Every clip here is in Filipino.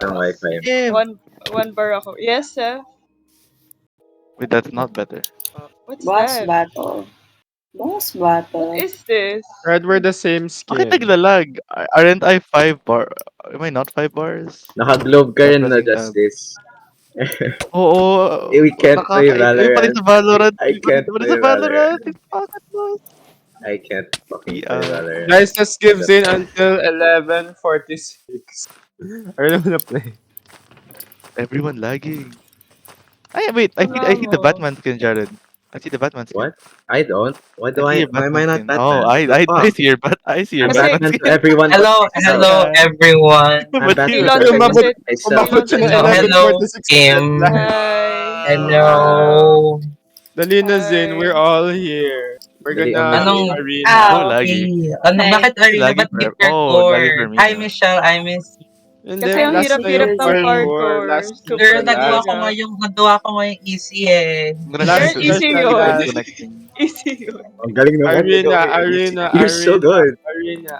ng Wi-Fi. Game. One bar ako. Yes, sir. Wait, that's not better. What's Boss that? battle. Boss battle. What is this? Red, we're the same Bakit skin. naglalag? Aren't I 5 bar? Am I not 5 bars? Naka-globe ka rin na Pressing tab. Justice. Oo. We can't play Iba pa rin sa Valorant. I Iba can't pa rin play sa Valorant. Valorant. I can't fucking play Yeah. Valorant. Guys, just give Zane until 11:46. I don't wanna play. Everyone lagging. Ay, wait. I see the Vamos. Batman skin, Jared. I see the Batman skin. What? I don't. Why do see I? your Why am I not skin. Batman? Oh, What the I fuck? see your I see your I'm Kasi- Batman Batman skin. to everyone. Hello, but hello myself. everyone. I'm But Batman Elon, to everyone. kasi- but myself. Umabot siya ng Hello, 11:46. Kim. Hi. Hello. Dali na, Zane. Hi. We're all here. We're Dali, gonna Anong- arena. So Ow. laggy. Ano, Hey. bakit arena? Lagi Ba't for- di oh, lagi parkour? for me, Hi, no? Michelle. I miss Hindi, Kasi ang last hirap-hirap na ng yung parkour. Last Super Girl, super nagawa last. ko ngayong easy eh. Last Girl, easy na yun. last. Connecting. Easy yun. Ang galing naman. Arena, Ikaw, arena, You're so arena, good. arena.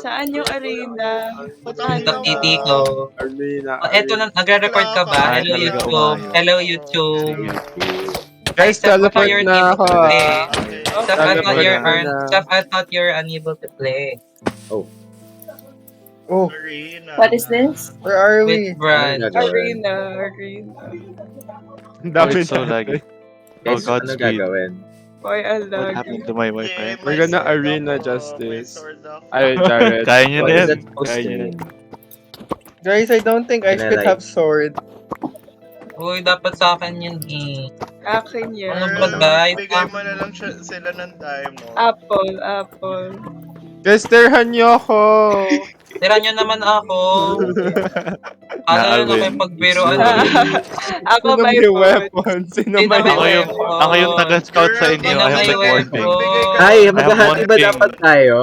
Saan yung arena? Ang titi ko. Arena, Oh, eto na, nagre-record ka ba? Ay, Hello, talaga YouTube. umayo. Hello, YouTube. Sige. Guys, Steph, I thought teleport you're na unable ako. to play. Okay. Steph, I thought you're unable to play. Oh, What is this? where are With we? Brad. Ano gagawin? Arena. Ang Oh, dami it's so na. laggy. Oh, Guys, ano Godspeed. gagawin? Why a What lag? happened to my Wi-Fi? We're gonna arena justice. Ay, Jared. Kaya nyo na What is yan. that supposed Kaya to nyo na. mean? Guys, I don't think I Can I could like- have sword. Uy, dapat sa akin yun eh. Akin yan. Ano ba, guys? Bigay mo na lang sila ng diamond. Apple. Guys, tirahan niyo ako. Tira nyo naman ako. Ano yun ako yung pagbiroan Ah, Ako Sino may may phone. weapon? Sino Sino may may weapon? weapon? Ako yung taga-scout sa inyo. Sino I have may like one thing. weapon? Ay, one maghahati ba king. dapat tayo?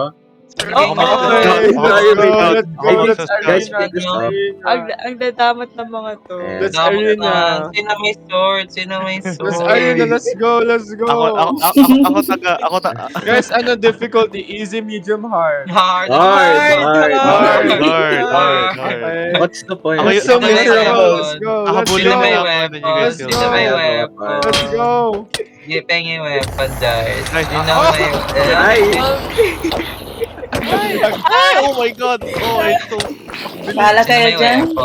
Oo. Okay, Ako, let's go, ako, let's go, ako, let's ako, Guys, arena, pick this let's up. arena. Ang dadamat ng mga to. Eh, Let's Dapat arena. na. Sino may sword? Sino may Let's sword? arena, let's go, let's go. ako taga. Guys, ano difficulty? Easy, medium, hard. Hard. Hard. Okay. What's the point? Ako Let's yung- so ako yung- miserable. Let's go, let's Nakabully Sino go. may na ako. weapon? Let's Sino go. may Let's weapon? Let's go. Hindi pengi weapon, Jared. Guys, Sino ah, may Ay! Oh my god! Oh, it's so... Bahala kayo dyan. Oh,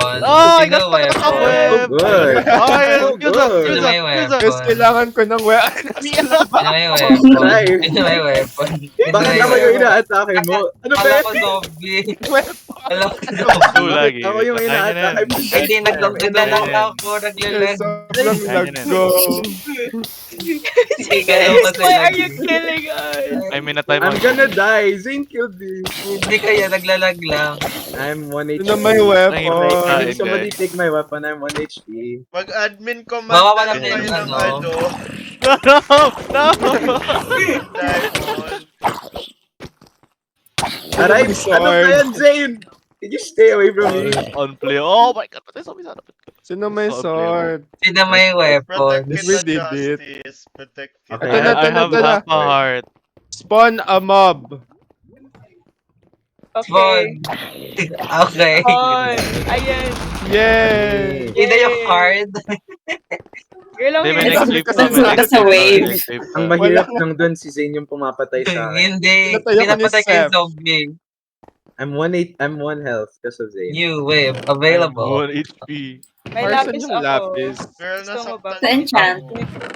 I Sino got stuck weapon? sa So web! good. Ay, use up, Sino use may up, use weapon? up! Guys, kailangan ko ng weapon. Sino may weapon? Aray. Sino may weapon? Sino Bakit may ako yung weapon? ina-atake mo? Ano ba Kala yan? ko zombie. Kala ko So zombie. lagi. Ako yung Kaya nyo na ina-atake yan. mo. Hindi, naglalag ako. Naglalag. Sobrang lag ko. Sige, alam ko Why are sa'yo. you killing us? I mean, time I'm out. gonna die. Zane killed me. Hindi kaya, naglalag lang. I'm 1 HP. Sino may weapon? Can Ay, somebody guys. take my weapon? I'm 1 HP. Mag-admin command Mawawala na na lang yung kayo ng ano. No! diamond. Aray, Sword. ano ba yan, Zane? Can you stay away from me? On play. Oh my god, patay zombie sana. Sino may sword? Sino may weapon? Protect We kita, did it. Justice. Protect Okay. Ito na, I have ito na. half a heart. Spawn a mob. Okay. Okay. On. Ayan. Yay! Hindi yung hard. Girl, ang Hindi, may hirap. next wave Kasi pa, may next sa wave. pa, next wave pa. Ang mahirap nang dun si Zane yung pumatay sa akin. Hindi. Pinatay ako ni Pinapatay ko yung Seth. zombie. I'm 1 health because of Zane. New wave. Available. 1 HP. May Parson lapis yung ako. lapis. Girl, Gusto mo ba? Sa enchant.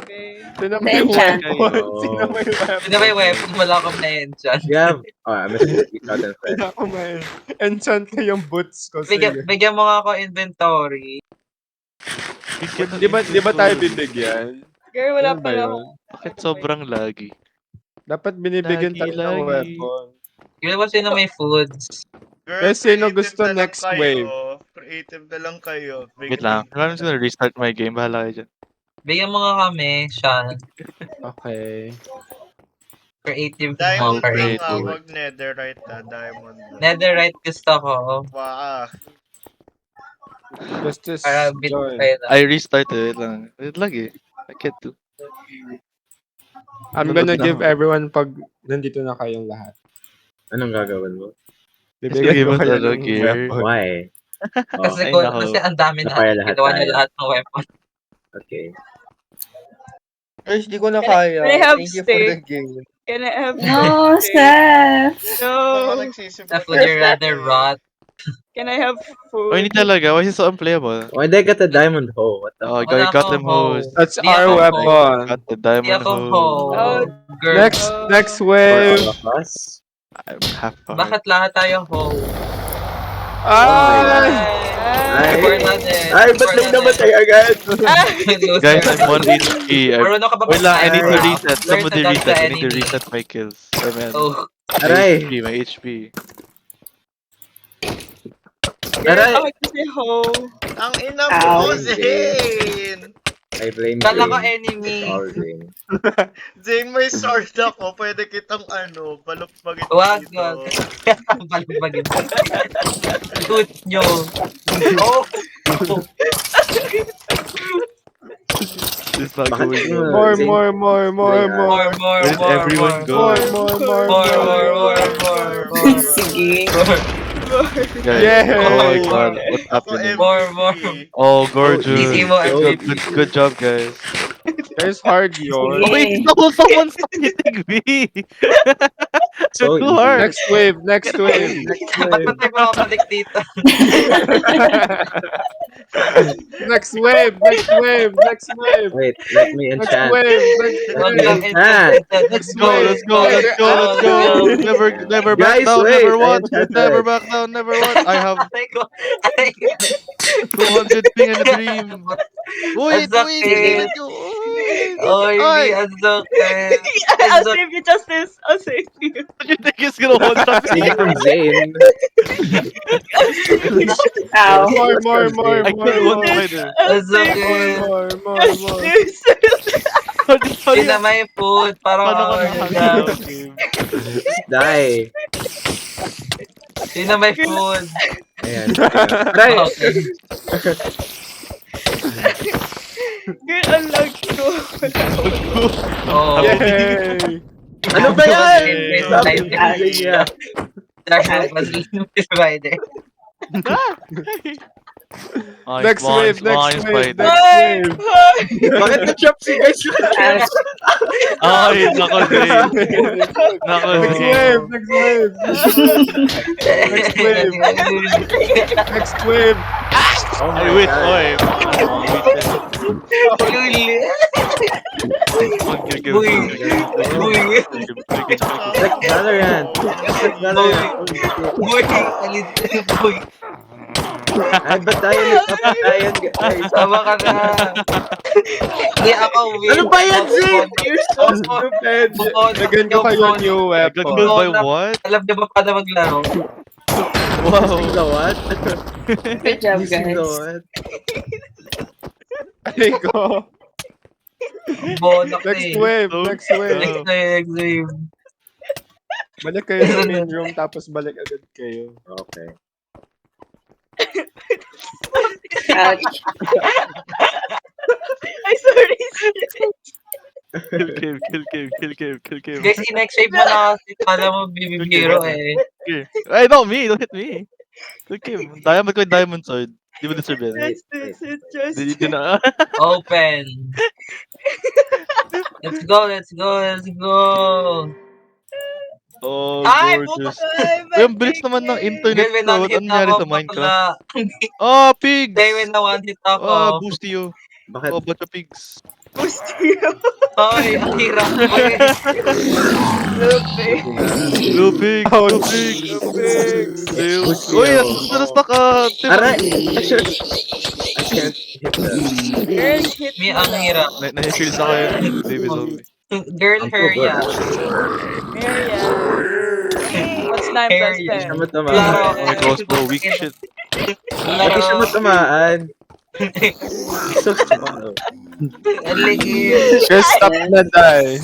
Okay. Sino Sa may enchant. weapon? Oh. Sino may weapon? Sino may weapon? Wala akong na-enchant. You have... Oh, I'm gonna get out and fresh. Wala ko may enchant ko yung boots ko. Sige. Bigyan mo nga ako inventory. Di ba tayo bibigyan? Girl, wala Ano ba pala yun? ako. Bakit sobrang laggy? Dapat binibigyan Lagi, tayo ng lagi. weapon. Yun ba sino may foods? Girl, Eh, sino creative gusto na lang next kayo. wave? Creative na lang kayo. Wait lang. I'm just gonna restart my game. Bahala kayo dyan. Bigyan mo nga kami, Sean. Okay. Creative Diamond mo, lang creative. ha, wag netherite ha. Diamond lang. Netherite gusto ko. Baka. Justice Para bit join. kayo na. I restarted. Wait lang. Wait lang eh. I can't do. I'm gonna give everyone pag nandito na kayong lahat. Anong gagawin mo? Bibigyan Give ko us kayo ano, ng gear. weapon. Why? Kasi, Ay, kung, nako. kasi ang dami na. Napaya lahat Ginawa niyo tayo. lahat ng weapon. Okay. Guys, di ko na kaya. Can I have Thank you for the steak? game. Can I have No, steak? Seth. No. Ako nagsisipag. Steph, would you rather rot? Can I have Oh, hindi food? talaga. Why is he so unplayable? Why did I get the diamond hoe? What the Oh, fuck? you Wala got akong them hoes. hoe. That's Di our ako weapon. Got the Di diamond ako hoe. Oh, Girl. Next For wave. all of us? I'm half heart. Bakit lahat tayo hoe? Ay! Ay. We're not dead. Ay, ba't We're may not namatay dead. agad? Loser. Guys, I'm 1 HP. Marunong ka ba Wait lang, I need to mag-sniper? reset. Learn to Somebody dodge reset. the I need to enemy. reset my kills. Oh, man. Oh. Aray. My HP. Girl, Aray. bakit kasi ho? Ang ina Ow. mo, Zane! I blame Kala ko Zane. enemy. It's all Zane. Zane, may sword ako. Pwede kitang balukbagin Wag, dito. wag. Balubagin. Shoot nyo. Oh. It's not Bakit going mo? well. More. More, more, Where did everyone go? More. Sige. Guys, Yay! oh my god, what's Ako happening? MVP. Oh, gorgeous. Easy mo, Good, MVP. good job, guys. There's hard yours. Oh, wait, no, someone's hitting me. So Too easy. hard. Next wave. Ba't ba tayo mamabalik dito? Next wave. Wait, let me Next enchant. wave. Wag lang Ah. Let's go. Let's go. Never back Guys, down. wait, Never I what? enchanted. Never back down. Never what? I have Aray ko. Aray ko. 200 ping and a dream. Wait, Ang wait, sakit. wait. Oy, Ay. ang sakit. I'll save you, Justice. I'll save you. What do you think is gonna one shot Take it from Zane. Ow. More. I killed one spider. Ang sakit. More. Justice. Hindi na may food. Parang Paano ko ako nakakalaw? Just die. Hindi na may food. Ayan. Aray. Okay. Girl, ang lag ko. Oh. Yay! Ano ba yan? Yay. Sabi ni Zane niya. Dark was Friday. Next wave. Ay! Bakit na-chop si guys? Ay, nako, Zane. Nako, Next Zane. wave. Next wave. Oh Ay, my wait, God. oy. Luli. Kill. Uy. Like Valorant. Just like Valorant. Holy shit. Boy, alit. Boy, Ay, ba't tayo nagpapatayan, guys? sama ka na. Hindi ako win. Ano ba yan, Zane? You're so stupid. Lagyan ko kayo new Got weapon. killed by what? Alam niyo ba paano maglaro? Wow. Using the what? Good job, Using the guys. what? Ay ko. Bonak Next eh. wave. Next wave. Balik kayo sa main room tapos balik agad kayo. Okay. Ouch. Ay, sorry. Kill. Guys, in-next wave mo na kasi pala mo bibibiro eh. Ay, no, me. Don't hit me. Kill him. Diamond ko yung diamond sword. Di mo deserve yan. Justice, it's Di justice. na. Open. Let's go. Oh, Ay, puta gorgeous. ka. Ay, ang bilis naman ng internet Girl, when ko. one-hit Ano nangyari ako, sa Minecraft? bakla. Oh, pigs! Day, when na one-hit Ah, ako. boost you. Bakit? Oh, bunch of pigs. Boost you. Ay, ang hirap ko eh. Little pigs. Oh, Little pigs. Boost Uy, you. nasa-stuck ka. Aray! I can't hit that. Girl, hit Me, ang hirap. Na-shield na kayo. Baby zombie. Girl, her ya. Area. What's 9 plus Area. 10? Siya mo Laro. tamaan. Oh my crossbow, weak shit. Bakit siya mo tamaan? So small. Aligid. Guys, stop na die.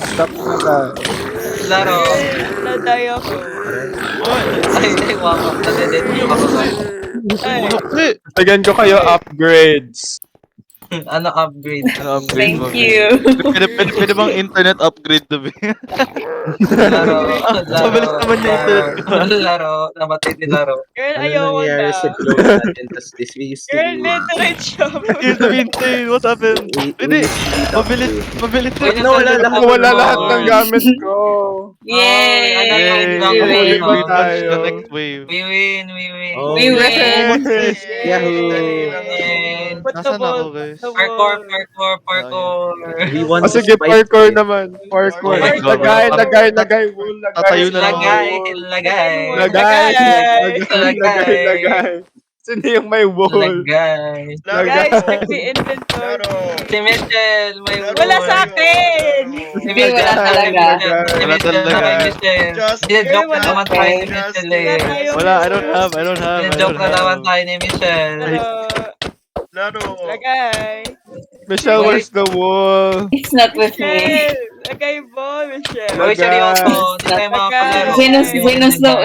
Laro. Naday ako. Ay, wako. Nadedit ako. Ay, Hey! Lagyan ko kayo upgrades. Ano upgrade? Ano upgrade mo? Thank you. Pwede bang internet upgrade to be? Laro. Mabilis naman yung internet ko. Laro. Namatay ni laro. Girl, Ano ayoko nangyayari na. sa globe natin? Tapos this we used to Girl, be... netherite shop. Here's the insane. What happened? Hindi. Mabilis. Mabilis. Wait, Nawala lahat. Wala lahat ng gamit ko. Yay! Ano, Yay! lang, We huli win. ba We launched the tayo? next wave. We win. Oh, We win. Yahoo! Put the Nasaan ball. ako, guys? The Parkour. ball. We want O sige, to parkour spike it. naman. Parkour. Oh my God. Lagay, wool, lagay. Tatayo na lang Lagay. wool. Lagay. Lagay. Lagay. Lagay. Sino yung may wool? Lagay. Guys, Laro. check the inventory. Laro. Si Michelle, may Laro. Wala sa akin! Si Hindi, wala talaga. Si Wala Michelle talaga. na kay Michelle. Just Joke na wala naman pa. tayo ni Just Michelle eh. tayo. Wala, I don't have. Joke na naman tayo ni Michelle. Pero, laro. lagay. Michelle, where's the wool? It's not with me. Michelle! Lagay mo, Michelle. Uy, seryoso. Hindi tayo makakalaro.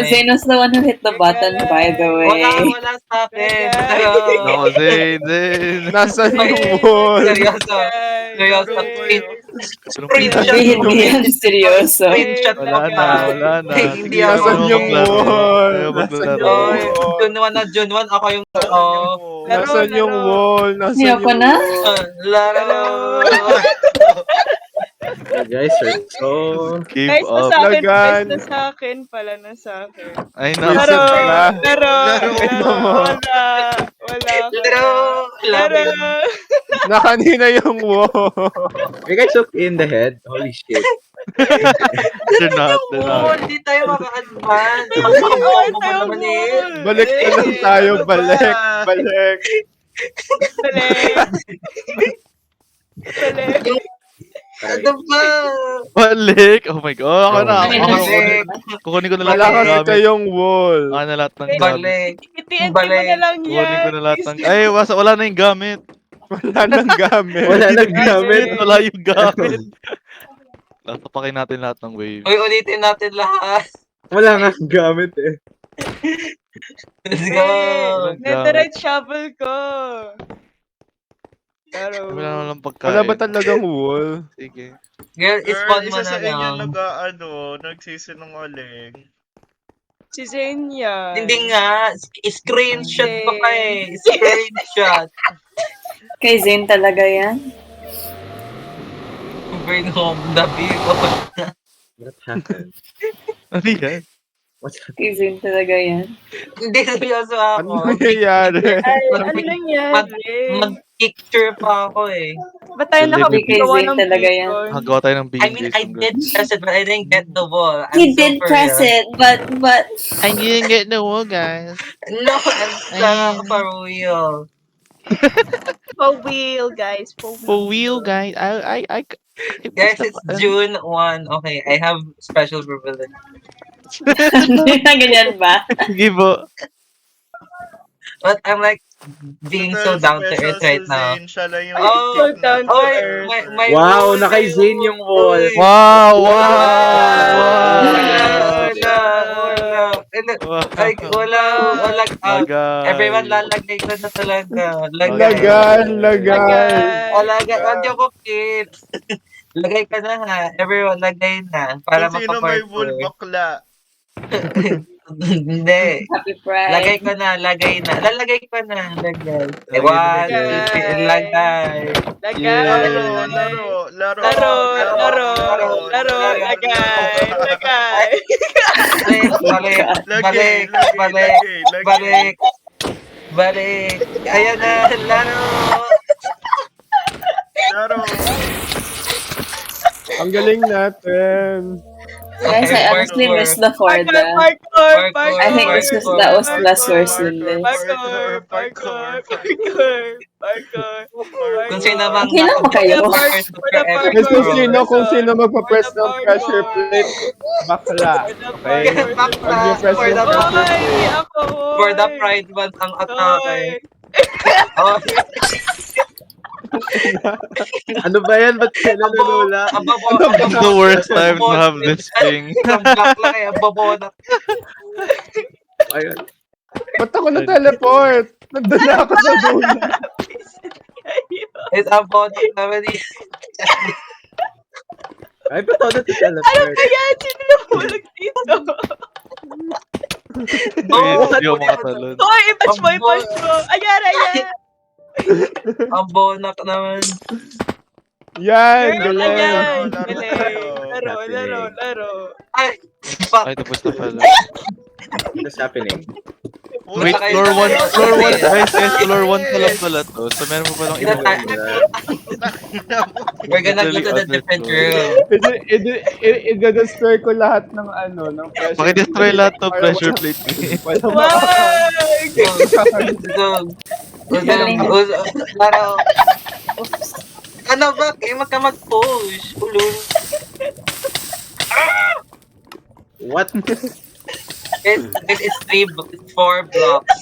Zenos the one who hit the button, by the way. Wala sa akin. Lagay. No, Zayn. Nasaan May- yung wool? Seryoso. Seryoso. Hindi yan seryoso. Screenshot Wala na. Hindi Sige, ako. Nasaan yung wool? Ayaw Nasaan maglaro. yung Oy, wool? June 1 na June 1. Ako yung Laro, Nasaan yung laro. wool? Nasaan Ayoko yung na. wool? Laro. You guys are so... Give Guys, up. nasa akin. Lagan. Guys, nasa akin pala. Nasa akin. Ay, Laro. na. Laro. mo. Wala. Wala. Laro. Laro. Na kanina yung wool. Are you guys okay in the head? Holy shit. They're not. Hindi tayo maka-advance. Ay, Ang tayo naman eh. mo. Balik na lang tayo. Balik. Balik. Balik. Balik. Ano ba? Balik. Oh my God. Ako na. Ay, Balik. Kukunin ko na lahat Wala ng kasi gamit. kayong wool. Kukunin na lahat ng gamit. Balik. TNT mo na lang yan. Kukunin ko na lahat ng... Ay, wala na yung gamit. Wala nang gamit. Wala nang gamit. Wala yung gamit. Tapakin natin lahat ng wave. Uy, ulitin natin lahat. Wala nga gamit eh. Let's go. Netherite shovel ko. Laro. Wala na lang pagkain. Wala ba talagang wool? Sige. Girl, Girl, spawn mo isa na sa inyo lang. nagsisinungaling. Si Zenya. Hindi nga. Screenshot pa pa eh. Screenshot. Kay Zane talaga yan. Bring home the people. What happened? Ano yan? What's happened? Kay Zane talaga yan. Hindi, seryoso Ano ako. nangyayari? Ay, ano nangyari? Mag-picture pa ako eh. Ba't tayo Delivery. nakapagawa Kay Zane ng talaga yan. beacon? Hagawa tayo ng I bacon. mean, I did press it, but I didn't get the ball. I'm He so did for press real. it, but I didn't get the wall, guys. No, I'm for real. For wheel, guys. For wheel. For real, guys. I Guys, it's June 1. Okay, I have special privilege. ganyan ba? Sige po. But I'm like being so down to earth right now. Siya lang yung Oh, so down to Oh, earth. my Wow, wall, nakay my Zane yung wall. Wow! Wala, Wow! Like, wala. Lagay. Everyone lalagay ko na talaga. Lagay. Lagay. Hindi ako kid. Lagay ka na ha. Everyone, lagay na. Para Kung sino may wool makaparkour. bakla. Hindi. Happy Pride. Lagay ko na, lagay na. Lalagay ko na, lagay. Lagay, One, two, lagay. three, lagay. Lagay. Laro. Lagay. Lagay. Balik. Ayan na, laro. Laro. Ang galing natin. Guys, I honestly miss the Forda. Parkour. I think that was last worse than this. Parkour. Kung sino mang Kailan ba kayo? Kung sino magpa-press ng pressure plate, bakla. Okay? Pag yung press For yung the pressure Ay, plate. ako. For the pride month ang atake. Oh, Ano ba yan? Ba't kayo nalulula? It's the worst time to have this thing. Isang block lang eh, ang babo na. Ayun. Ba't ako na-teleport? Nandun na ako sa dulo. It's a bonok naman eh. Ay, ba't ako Ano teleport? ba yan? Sino nahulog dito? Hindi ako makatalon. Hoy, i-push mo, i-push mo. Ayan, ayan. Ang bonok naman. Yan, Girl, galing. ayan. Laro, Galing. laro. Laro. Ay, fuck. Ay, tapos na pala. What's happening? Wait, Puta kayo floor 1, na- floor 1, guys, floor 1 pa lang pala to. So, meron pa palang Ina- iba. We're gonna go to the Literally different understood. room. I-destroy ko lahat ng ng pressure. Pakidestroy lahat to Para pressure wala- plate. Wala Wag! Galing. Parang, ano ba? Kayo mag-push. Ulul. What? It's 4 blocks.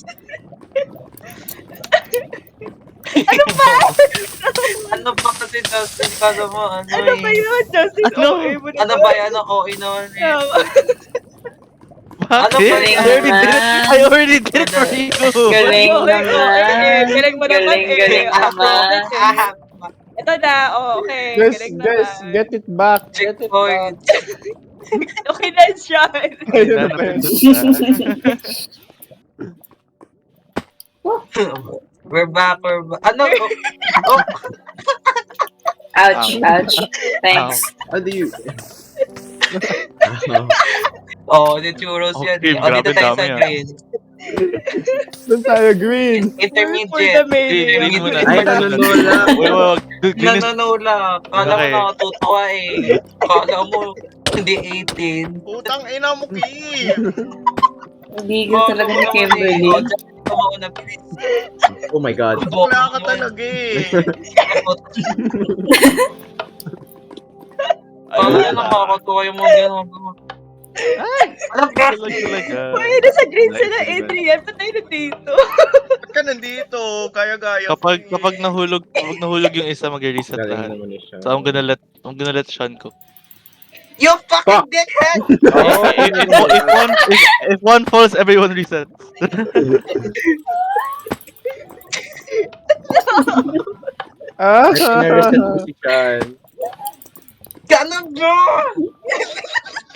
Ano ba kasi Justin? Kala mo, Ano ba yun, Justin? Ano? OA mo Ano ba yan? Ang OA naman eh. Bakit? galing I already did it for you. Galing naman. Galing mo naman eh. Galing naman. Ito na, okay. Guys, Galing guys, naman. get it back. Get it back. Checkpoint. Okay na siya. Ayun na pa yun. We're back. Ano? Oh, Ouch, ouch. Thanks. How do you... the churros yan Okay, eh. Oh, dito grabe, tayo sa dami, ah. green. Doon tayo, green. For the Intermediate. main. Green muna. Ay, nanunula. Wag. Green is... Nanunula. Kala mo Okay. nakatutuwa eh. Kala mo hindi 18. Putang ina mo, Kim! Hindi ko talaga ni Kimberly. Tumaon na bilis. Oh my God. Wala ka talaga eh. Kala mo nakakatuwa yung mga gano'n. Alam ka? Talaga. Uy, nasa green sila, Adrian. Ba't tayo nandito? Ba't ka nandito? Kaya-gaya. Kapag nahulog yung isa, mag-reset Galing lahat. naman siya. So I'm gonna let Sean cook. You fucking dickhead! If one falls, everyone resets. Ah, Reset mo si Sean. Ganun bro!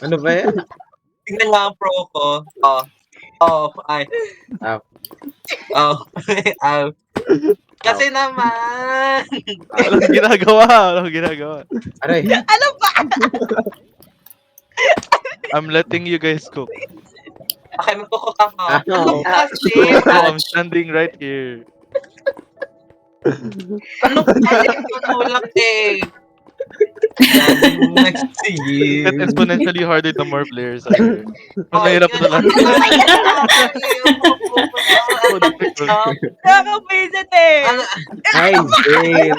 Ano ba yan? Tingnan nga ang pro ko. Ay. Ow. Oh. Ow. Kasi naman! Walang ginagawa. Aray. I'm letting you guys cook. Okay, magkukuta ka. Ow. Ano kasi? So I'm standing right here. Ano kasi? Tulak eh. Next to you. It's exponentially harder the more players are here. Mas mahirap na lang. Nakaka-visit eh. Guys, Zane.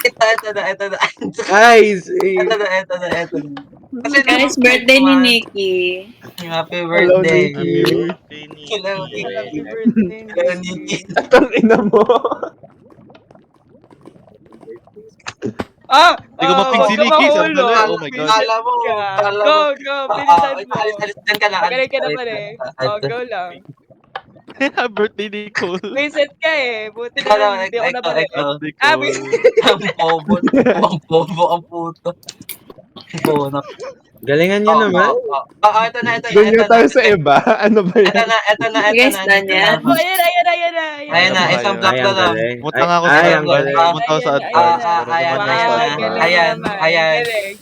Ito na. Guys, Zane. Ito na. Kasi Guys, birthday ni Nikki. Happy hello, birthday. Nikki. Hello, Happy Nikki. birthday. Hello, Nikki. Itong ina mo. Hindi ko mapig si Nikki, sabi ko na, oh my God. Kala mo. Go, bilisan mo. Alis ka lang. Magaling ka naman eh. Oh, go lang. Birthday Nicole. Visit ka eh. Buti Ikaw na lang, lang, hindi ako nabalik. Nicole. Ang bobo ang puto. Bono. Galingan niyo naman. Ito na. Doon nga tayo sa iba. Ano ba yan? Ito na. Guys, Danya. Oh, ayan na. Ayan na, isang block Ay, na ang lang. galing. Pumunta nga ako sa Ay, ang advance. galing. Pumunta ako sa advance. Ayan.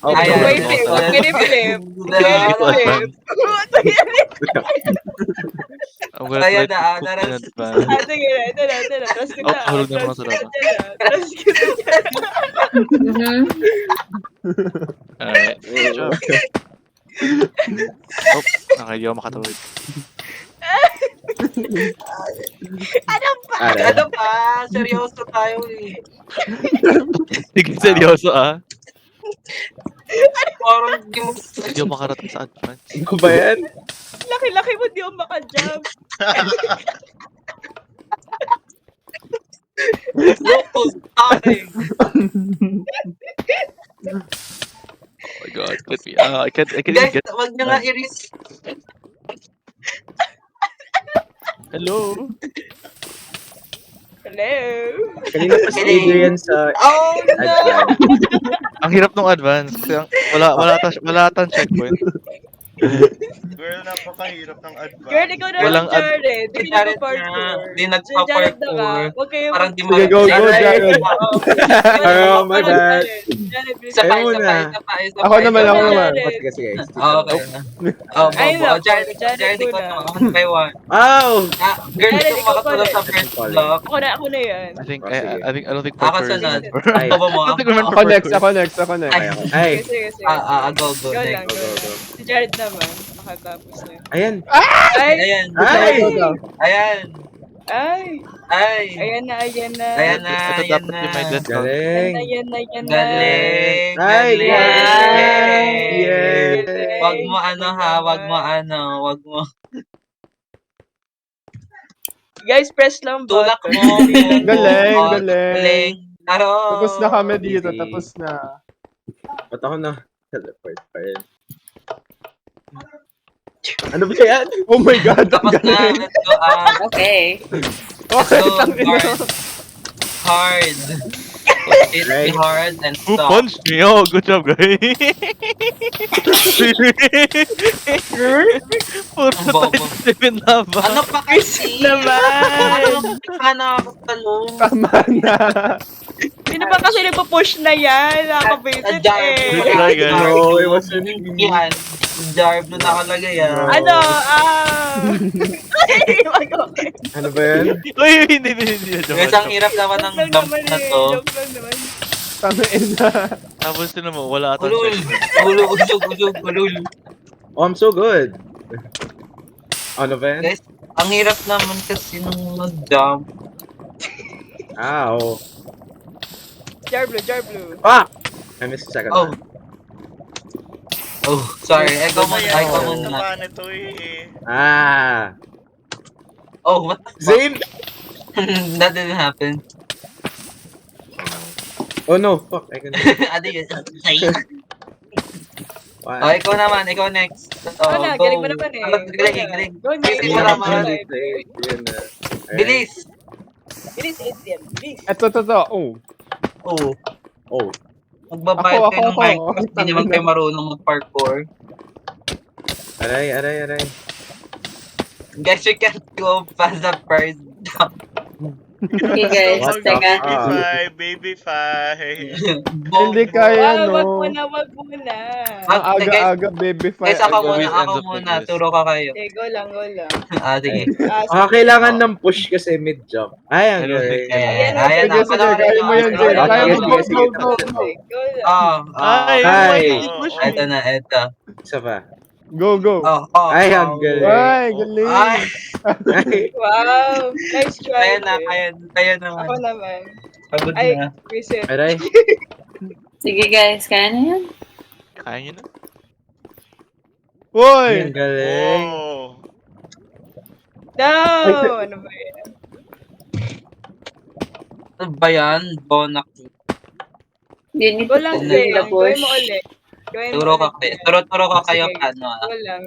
Oh, Ayan. Wait, huwag ka ni Philip. I'm gonna try Ayan to na, cook naras- in advance. Sige na, ito na. Trust ko na. Hulog na naman sa laba. Trust ko na. Mhm. Alright. Good job. Oh, okay, di ako makatawid. Aray. Ano ba? Seryoso tayo eh. Sige, seryoso ah. Parang di mo... Hindi ako makarating sa advance. Ano ba yan? Laki-laki mo, di ako makajump. Locals tayo. Oh my God, I can't even Guys, get. wag nyo nga i-risk. Hello. Hello. Kanina pa si Adrian sa Oh no! advance. Ang hirap nung advance. Kasi wala tang checkpoint. Girl, napakahirap ng advance. Girl, ikaw na Walang lang, Jared. Hindi Jared na parkour. nga. Di Jared na ka. nagpa-parkour. Huwag kayo Parang di Sige, go, go, Jared. Oh my God. Jared, Isa pa, Ayaw isa pa, na. isa pa, isa Ako pa, naman, isa ako pa. naman. Oh, sige, sige. Oh, okay. Oh, Ay, Bobo. nako. Jared, Jared Jared, ikaw muna. na. One by one. Ow! Girl, Jared, ikaw ikaw makatulog pala. sa first block. Ako na yan. I think, Oh, sige. I don't think Ako parkour is sunod. meant for. Ay. Bobo mo. I don't think we're meant for Ako next, parkour. ako next. Ay, Ay, Sige, sige. go, go. Go Next. lang, go lang. Si Jared naman. Makatapos na. ayan. Ay! Ayan. Ay! Ayan. Ay! Ay. Ayan na, ayan na. Ayan na, Ito ayan dapat na. yung may death count. Galing. Ayan na, ayan na. Galing. Ay, galing. Yay! Wag mo ano ha, wag mo ano, wag mo. Guys, press lang Tulak button. mo. Galing, Oh, galing. Laro. Tapos na kami dito, Easy. tapos na. Ba't ako na teleport pa rin? Ano ba yan? Oh my God, ang Tapos na, galing. let's go Okay. Okay, So, tangina. hard. Hit me hard and Who stop. punched me? Oh, good job, guys. Puro Ang bobo. seven na ba? Ano pa kasi? naman. Ano ako talong? Tama na. Sino ba kasi nagpo-push na yan? Nakakabisit eh. Good try, guys. No, it wasn't Yan. Jarb na nakalagay yan. Ano? Ay, mag-okay. Ano ba yan? Uy, hindi. Guys, ang hirap naman ng Joke lang jump naman na eh. to. Joke lang naman. Tangin na. Tapos sino mo, wala atang Ulul. check. Ulul. Oh, I'm so good. Ano ba yan? Guys, ang hirap naman kasi nung mag-jump. Ow. Jar blue. Ah! I missed the second Oh. one. Oh, sorry. Ikaw muna. Ikaw Ano muna. ba nito eh? Ah! Oh, what the fuck? Zane! That didn't happen. Oh no, fuck. I can... Ano yun? Say. Why? Oh, ikaw naman. Ikaw next. Oh, Ano, go. galing mo naman eh. Galing. Go na. Bilis mo Go na. naman. Bilis. Bilis, Adrian. Bilis. Eto. Oh. Oh. Oh. Magbabayad kayo ng Ako. Minecraft. Hindi naman kayo marunong mag-parkour. Aray. Guys, you can't go past the first jump. Okay, guys. What the Teka. fuck? Baby five. Hindi kaya, Wag no. muna, wag muna. Ang Guys, aga-aga, baby guys, fight. ako always muna. ends Ako up like muna. this. Turo ka kayo. Okay, go lang. Sige. Kailangan ng push kasi mid-jump. Ay, ang galing. Ayan, Sige, kaya mo yan, Jay. Kaya mo, go. Go lang. Ay, Oh. Ito na, ito. Isa pa. Go. Ay, ang galing. Ay, galing. Ay, Ay. Wow. Nice try. kaya na, kaya naman. Ako naman. Pagod Ay, na. reset. Aray. Sige, guys. Kaya na yan. Kaya nyo na. Hoy! Ang galing. Oh. No! Ano ba yan? Ano ba yan? Bonak. You need Go to lang, do Jay. the Gawin push. mo ulit. Turo ka kayo. Turo ka kayo Sige. paano ah. Go lang.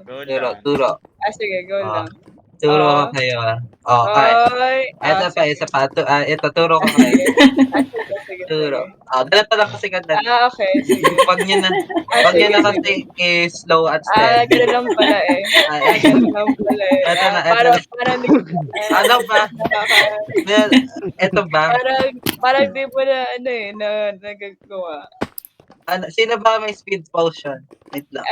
Go Turo. Ah, sige, go Ah. lang. Turo Ah. ka kayo ah. Okay. Ay. Ito pa, isa pa. Ito, turo ka kayo. Sige. Turo. Ganito lang kasi ganda. Okay, sige. Pag nyo na kasi slow at steady. Ganun lang pala eh. Ganun lang pala eh. Eto na, eto Parang, na. parang, Ano ba? Ito ba? parang di mo na, nagagawa. Sino ba may speed potion? Wait lang.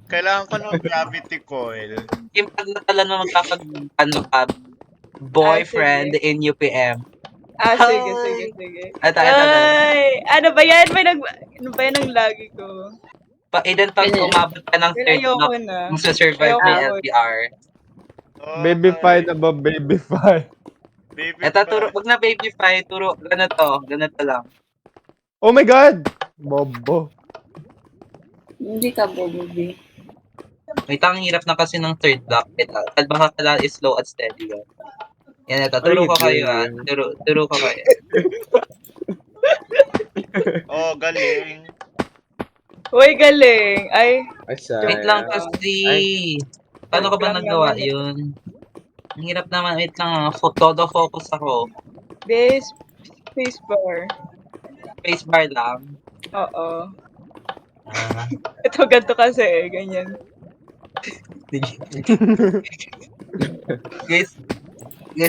Kailangan ko ng gravity coil. Yung pag natalan mo magkapag ka, boyfriend in UPM. Sige. Ito. Ay, ano ba yan? Ano ba yan ang lagi ko? Even pag umabot ka ng third Ayoko knock, na. magsasurvive Ayoko. may LPR. Oh, Baby my. fight above baby fight. Baby Ito, five. wag na baby fight, turo, ganito lang. Oh my God! Bobo. Hindi ka, Bobo. Wait, ang hirap na kasi ng third block. Ito, baka kailangan is slow at steady yan. Yan, ito, turo ka kayo ah. Turo ka kayo. Oh, galing. Uy, galing. Ay, Ay, Wait lang kasi. Paano ka ba Lang nagawa naman. yun? Ang hirap naman. Wait lang. Todo focus ako. Spacebar. Spacebar lang. Oo. Ah, Ito, ganito kasi ganyan. guys,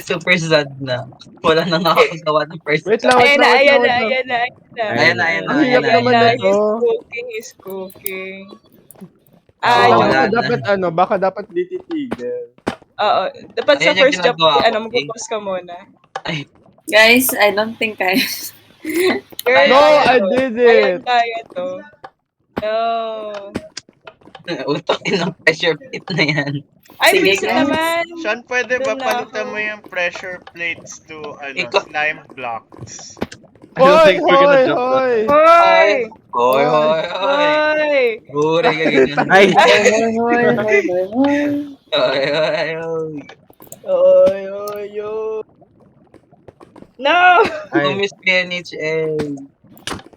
super sad na. Wala na nakakagawa ng first Wait lang, Ayan na. Ayan Ang hirap na. naman nito. He's cooking. Wala na. Baka dapat di titigil. Oo. Dapat sa Ayan yung first job, ginagawa ko. magpupause ka muna. Guys, I don't think I... Girl, No, kaya I to. did Ayan, it. kaya to. No. Utokin ng pressure plate na yan. Ay, Sige, bilis guys. naman. Sean, pwede ba Doon na palitan ako. mo yung pressure plates to Ikaw- slime blocks? I don't Hoy, think we're gonna hoy, jump that. hoy. Hoy! Hoy, hoy, hoy. Hoy! Bure ka ganyan. Ay! Hoy, hoy, hoy. Hoy, hoy, yo. No! Oh, Miss PNHA.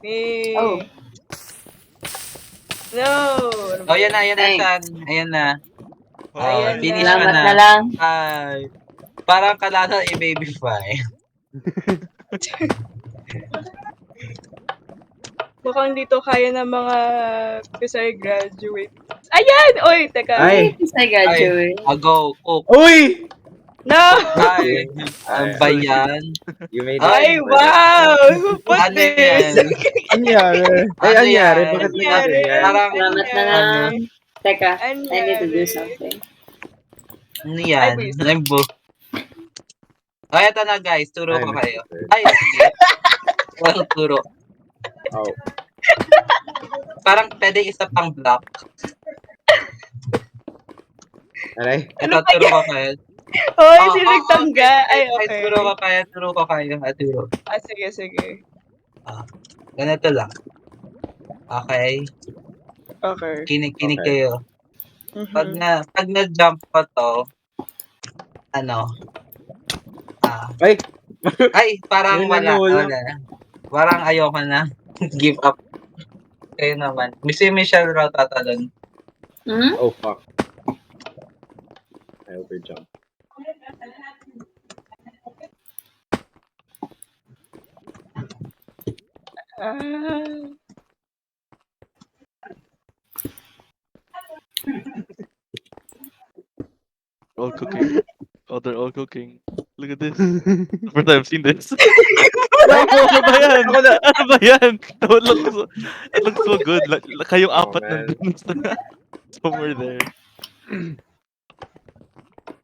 Me. Oh. No! Oh, yan na, Thanks. Sean. Ayan na. Ayan Finish na. mo Salamat na. na lang. Ay. Parang kalala i-baby fry. Mukhang dito kaya ng mga Pisay graduate. Ayan! Oy, teka. Ay! Please, I graduate. Go, cook. Uy! No! Ay, ang bayan. You made it. Ay, wow! Who put Ano this? yan? Anyari? Ay, Ano anyari? yan? Bakit Anyari? nangyari yan? Parang, Salamat na lang. Teka, I need to do Anyari? something. ano yan? Ay, please. Limbo. Ay, ito na guys. Turo ko Ay, kayo. Mr. Ay, sige. Walang turo. Oh. Parang pwede isa pang block. Aray. Ito, turo ko kayo. Hoy, Oh, si oh, Nagtangga. Ay, Ay, okay. turo ko kayo. Turo ko kayo. Turo. Ah, sige, sige. Ganito lang. Okay. Okay. Kinig Okay. kayo. Mhm. Pag na-jump ko to, ano? Ay! Ay, parang Yun, wala. wala. Parang ayoko na. Give up. Kayo naman. Si Michelle raw tatalon. Hmm? Oh, fuck. I overjumped. Ah. All cooking. Oh, they're all cooking. Look at this. First time I've seen this. Ano ba yan? Ano ba yan? It looks so good. Kayong Oh, apat man. nandun somewhere there.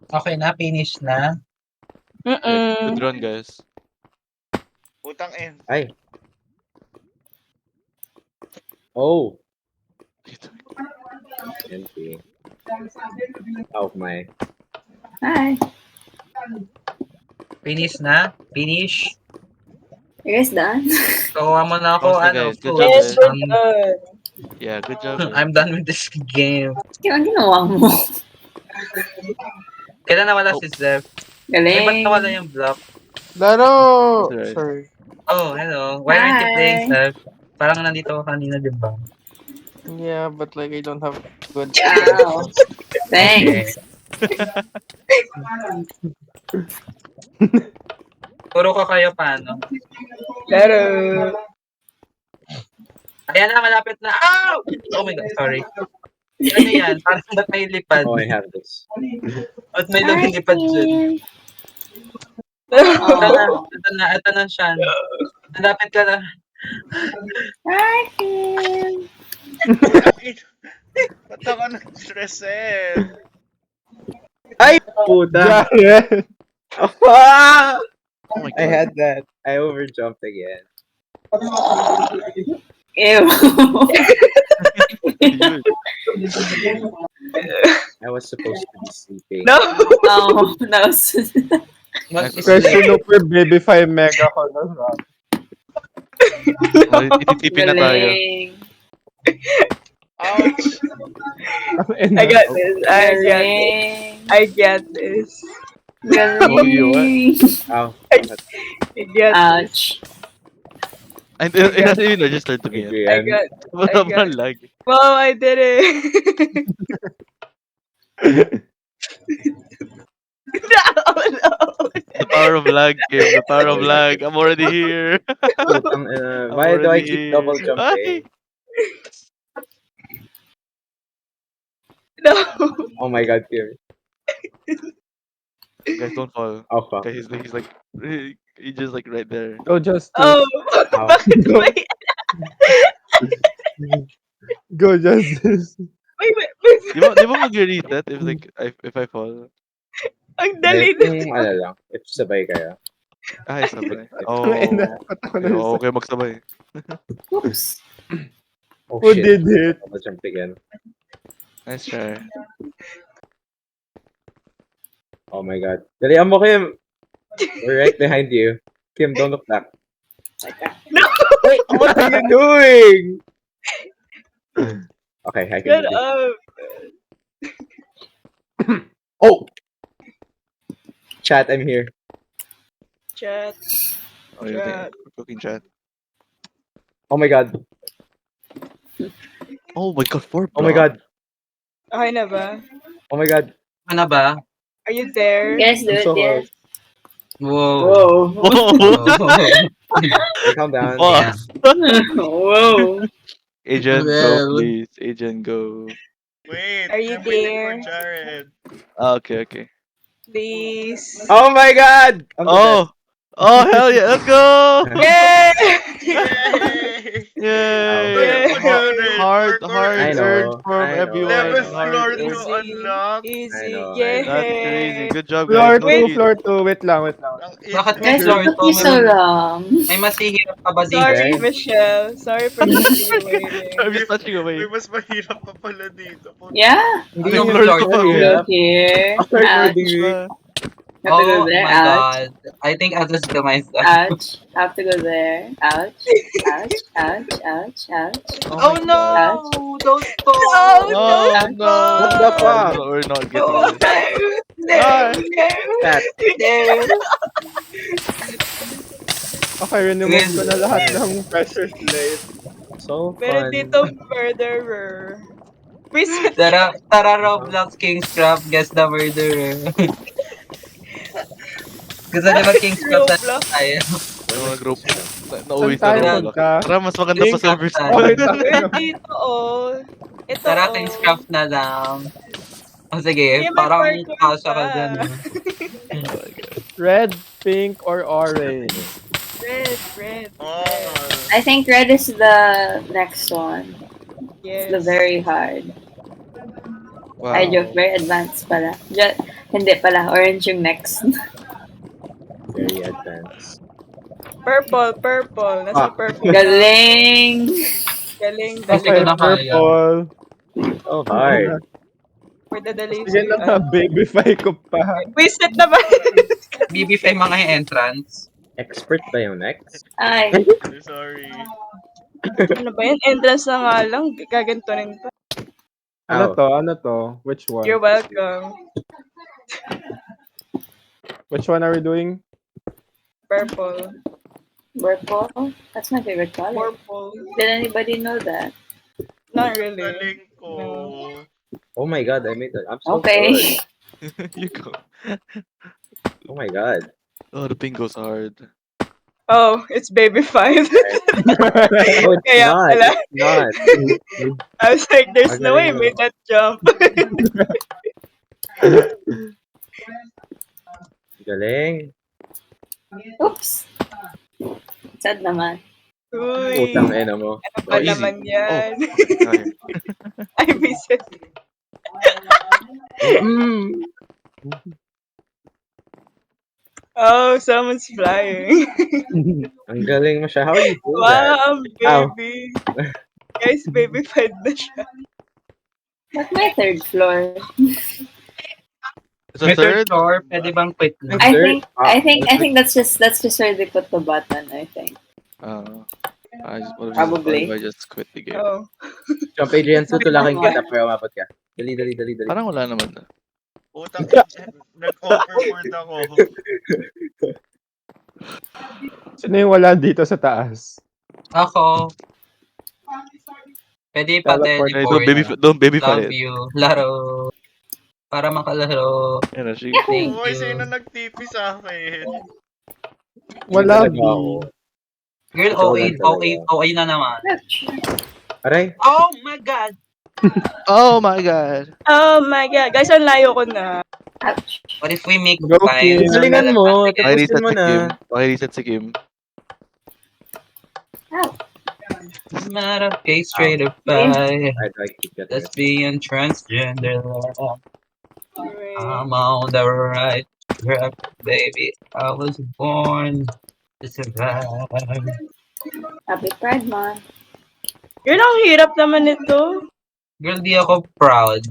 Okay na, finish na. Good run, guys. Putang in. Ay! Oh! Empty. Oh, my. Hi. Finish na. Finish. You guys done? Kuha mo na ako. Basta, Ano, guys. Good food. job, Yes, guys. we're done. Yeah, good job. I'm done with this game. Ano ginawa mo? Kailan nawala si Zeph? Ay, ba't Galing. nawala yung block? Laro! That's right. Sorry. Oh, hello. Why aren't you Hi. playing, Zeph? Parang nandito ako kanina, di ba? Yeah, but like I don't have good... Wow. Thanks. Puro ko kayo paano. Laro. Ayan na, malapit na. Ow! Oh my God, sorry. Ano yan? Parang ba't may lipad? Oh, I have this. Ba't may lumilipad dyan? Ito na siya. Malapit ka na. Hi, Kim. Ba't ako nag-stress eh? Ay! Puta! Jared! Ah! Oh my I god. had that. I overjumped again. Ew. Dude. I was supposed to be sleeping. No! Oh, that was... Question no per Babyfy Mega ko na rock. Oh, ititipin na tayo. Galing. Ouch! I got this. I got this. Galing. I got this. Galing. Oh, I got this. Ouch. And it hasn't even registered to me yet. I again. got. Sobrang lag. Wow, I did it. No! power of lag, Kim. The power of lag. I'm already here. Putang I'm why do I already keep here. double Ay! jumping? No. Oh my god, Kim. Guys, don't fall. Oh fuck. Guys, he's like, he's just like right there. Go Justice. Oh, Ow. bakit Go. ba yan? Go Justice. Wait. Di ba mag-reset if like, if I fall? Ang dali na. Kung ano lang, if sabay kayo. Ay, sabay. Oh. Tangina, patako na Okay, isa. okay, magsabay. Oops. Oh Who shit. did it? Double jump again. Nice try. Oh my god. Dalian mo, Kim. We're right behind you. Kim, don't look back. No! Wait, what are you doing? Okay, I can Shut do this. up. Oh! Chat, I'm here. Chat. Oh, you Chat. think cooking chat. Oh my god. Oh my god, 4 Oh my god. Okay na ba? Oh my god. Ano ba? Are you there? Yes, do I'm it, so yes. Whoa. Whoa. Hey, calm down. Oh, Yeah. Whoa. Agent, go Well. please. Agent, go. Wait, Are you I'm waiting there? for Jared. Ah, okay, okay. Please. Oh my god! I'm the Oh! Oh, hell yeah, let's go! Yay! Yay! Yay! Yeah. Hard I know, earned from I know. everyone. Level Hard floor earned. to Easy. unlock. I Easy. know, I Yay! know. That's crazy. Good job, Floor guys. 2, floor 2. Wait lang. Ang Bakit easy. may Guys, floor it took to? you so long. May masihirap pa ba dito? Sorry, Okay. Michelle. Sorry for keeping you waiting. I'm just touching away. May mas mahirap pa pala dito. Yeah. Hindi Anong yun floor yung to? hirap. Look here. After Ouch. recording, Have to go Oh there. my Ouch. god. I think I'll just do myself. Ouch. Have to go there. Ouch. Ouch. Ouch. Ouch. Ouch. Oh my no! God. Don't go! Oh, Oh don't no! What the fuck? We're not getting Oh, this. Chat. Okay, remove ko na lahat ng pressure slate. So Meron fun. dito murderer. Please, Tara Roblox Kingscraft, guess the murderer. Gusto niyo ba Kingscraft na Roblox. tayo? Yung mga group. Nauwi Saan tayo sa Roblox. punta? Tara, mas maganda pa Link servers. up Okay, tayo. meron dito, oh. Ito, Tara oh. Kingscraft na lang. Oh, sige, Hindi, may parang parkour kasya ka pa. dyan. Red, pink, or orange? Red. Oh. I think red is the next one. Yes. It's the very hard. Wow. I joke, very advanced pala. Hindi pala, orange yung next. Very advanced. Purple. Nasa Ah. purple. Galing! Galing. Kasi Okay, ko na kaya. purple. So hard. For the dali. Sige na, babyfy ko pa. Wiset na ba? BB5 mga entrance. Expert ba yung next? Ay, Sorry. Ano ba yan? Entrance na nga lang. Gagantunin pa. Ano to? Which one? You're welcome. Which one are we doing? Purple. purple? That's my favorite color. Purple. Did anybody know that? Not really. Galing ko. Oh my god, I made that. I'm so Okay. good. You go. Oh my god. Oh, the bingo's hard. Oh, it's baby 5. Oh, it's Kaya not. pala. It's not. I was like, there's no way I Magaling made that jump. Galing. Oops. Sad naman. Uy. Utang ina mo. Ano ba Oh, easy. naman yan? Okay. I miss it. Mm. Oh, someone's flying. Ang galing mo siya. How do you do that? Wow, Ow. baby. Guys, baby 5 na siya. But my third floor. It's a May third third? floor, pwede bang quit na? I Third? think Ah, I think that's just where they put the button, I think. I just, what if Probably. I just quit the game? Oh. Jump Adrian, tutulakin kita pero umabot ka. Dali. Parang wala naman na. Utang nag-overboard ako. Sino yung wala dito sa taas? Ako. Pwede pa Teleport. Hey, teleport. don't baby Love fight. you. Laro. Para makalaro. Yan na, she. Thank Boy, sino you. nagtipi sa akin? Wala, Talaga ako. Girl, Jordan OA talaga. na naman. Ouch. Aray, Oh my God! Oh my God. Oh my God. Guys, ang layo ko na. Ouch. What if we make Go, Kim. galingan mo. Okay, Tapusin reset mo si Kim. na. Okay, reset si Kim. Ow. Not okay, straight up by. I'd like to get Let's it. be in transgender love. Wait. I'm on the right track, baby. I was born to survive. Happy Pride Month. Girl, ang hirap naman nito. Girl, di ako proud.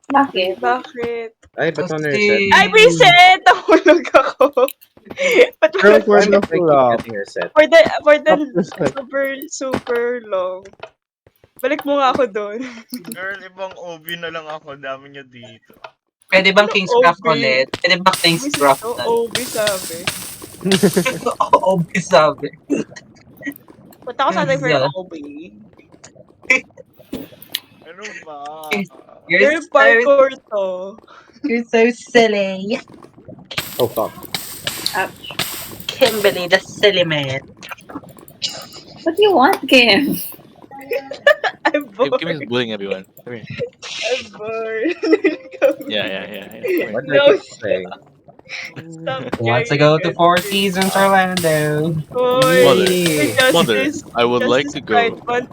Bakit? Bakit? Ay, ba't on Kasi... reset? Ay, reset! Nahulog ako. Ba't Girl, wala- for Why the am I keep flop. getting reset? for the Reset. super long. Balik mo nga ako doon. Girl, ibang OB na lang ako. Dami niyo dito. Pwede bang Ano, Kingscraft OB? ulit? Pwede bang Kingscraft Ito, na? OB sabi. OB sabi. Punta ko sa atin for Yeah. OB. Ano ba? Girl, parkour to. You're so silly. Oh, fuck. Ouch. Kimberly, the silly man. What do you want, Kim? I'm Kim, bored. Kim is bullying everyone. Come here. I'm bored. Yeah. What No. do I keep saying? Stop Wants to carrying go to it. Four Seasons Orlando. Hoy, Mother. Mother, Justice. I would like to Pride go. Month,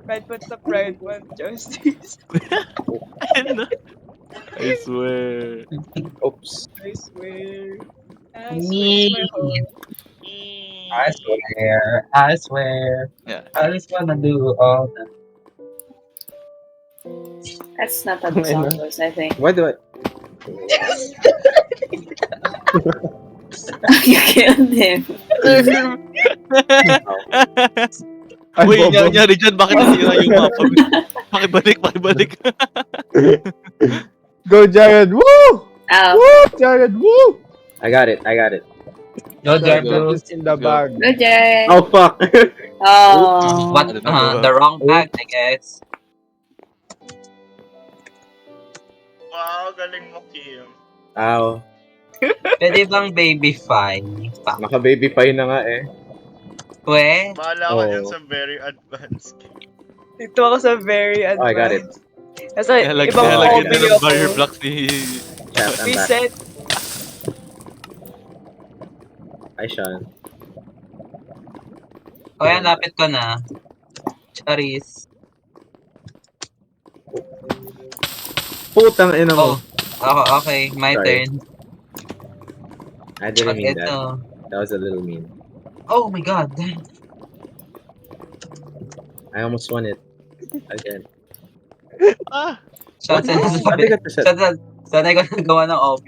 Pride Month sa Pride Month, Justice. I swear. Oops. I swear. I Me. swear it's my home. I swear. Yeah. I just wanna do all that. That's not how the song goes, I think. Why do I... You killed him. Ay, Uy, bobo. nangyari dyan. Bakit nasira yung mapa? Pakibalik. Go, Jared. Woo! Ow. Woo, Jared. Woo! I got it. Go, Jared Jarbo. is in the Let's go. bag. Go, Jared. Oh, fuck. Oh. What? The wrong bag, I guess. Wow, galing mo, Kim. Ow. Pwede bang baby fine? Naka-baby pie na nga eh. Pwe? Bahala ka Oh. dyan sa very advanced. Dito ako sa very Oh, I got it. advanced. Nasa ibang Nilalagyan hobby na ng ako. barrier blocks ni... Chat, I'm back. Reset. Hi, Sean. O yan, lapit ko na. Charis. Putang ina Oh, mo. okay. My Sorry. turn. I didn't mean that. Ito. That was a little mean. Oh my God. I almost won it. Again. Ah! Saan What? I think it's a... Saan ko nagawa ng OB?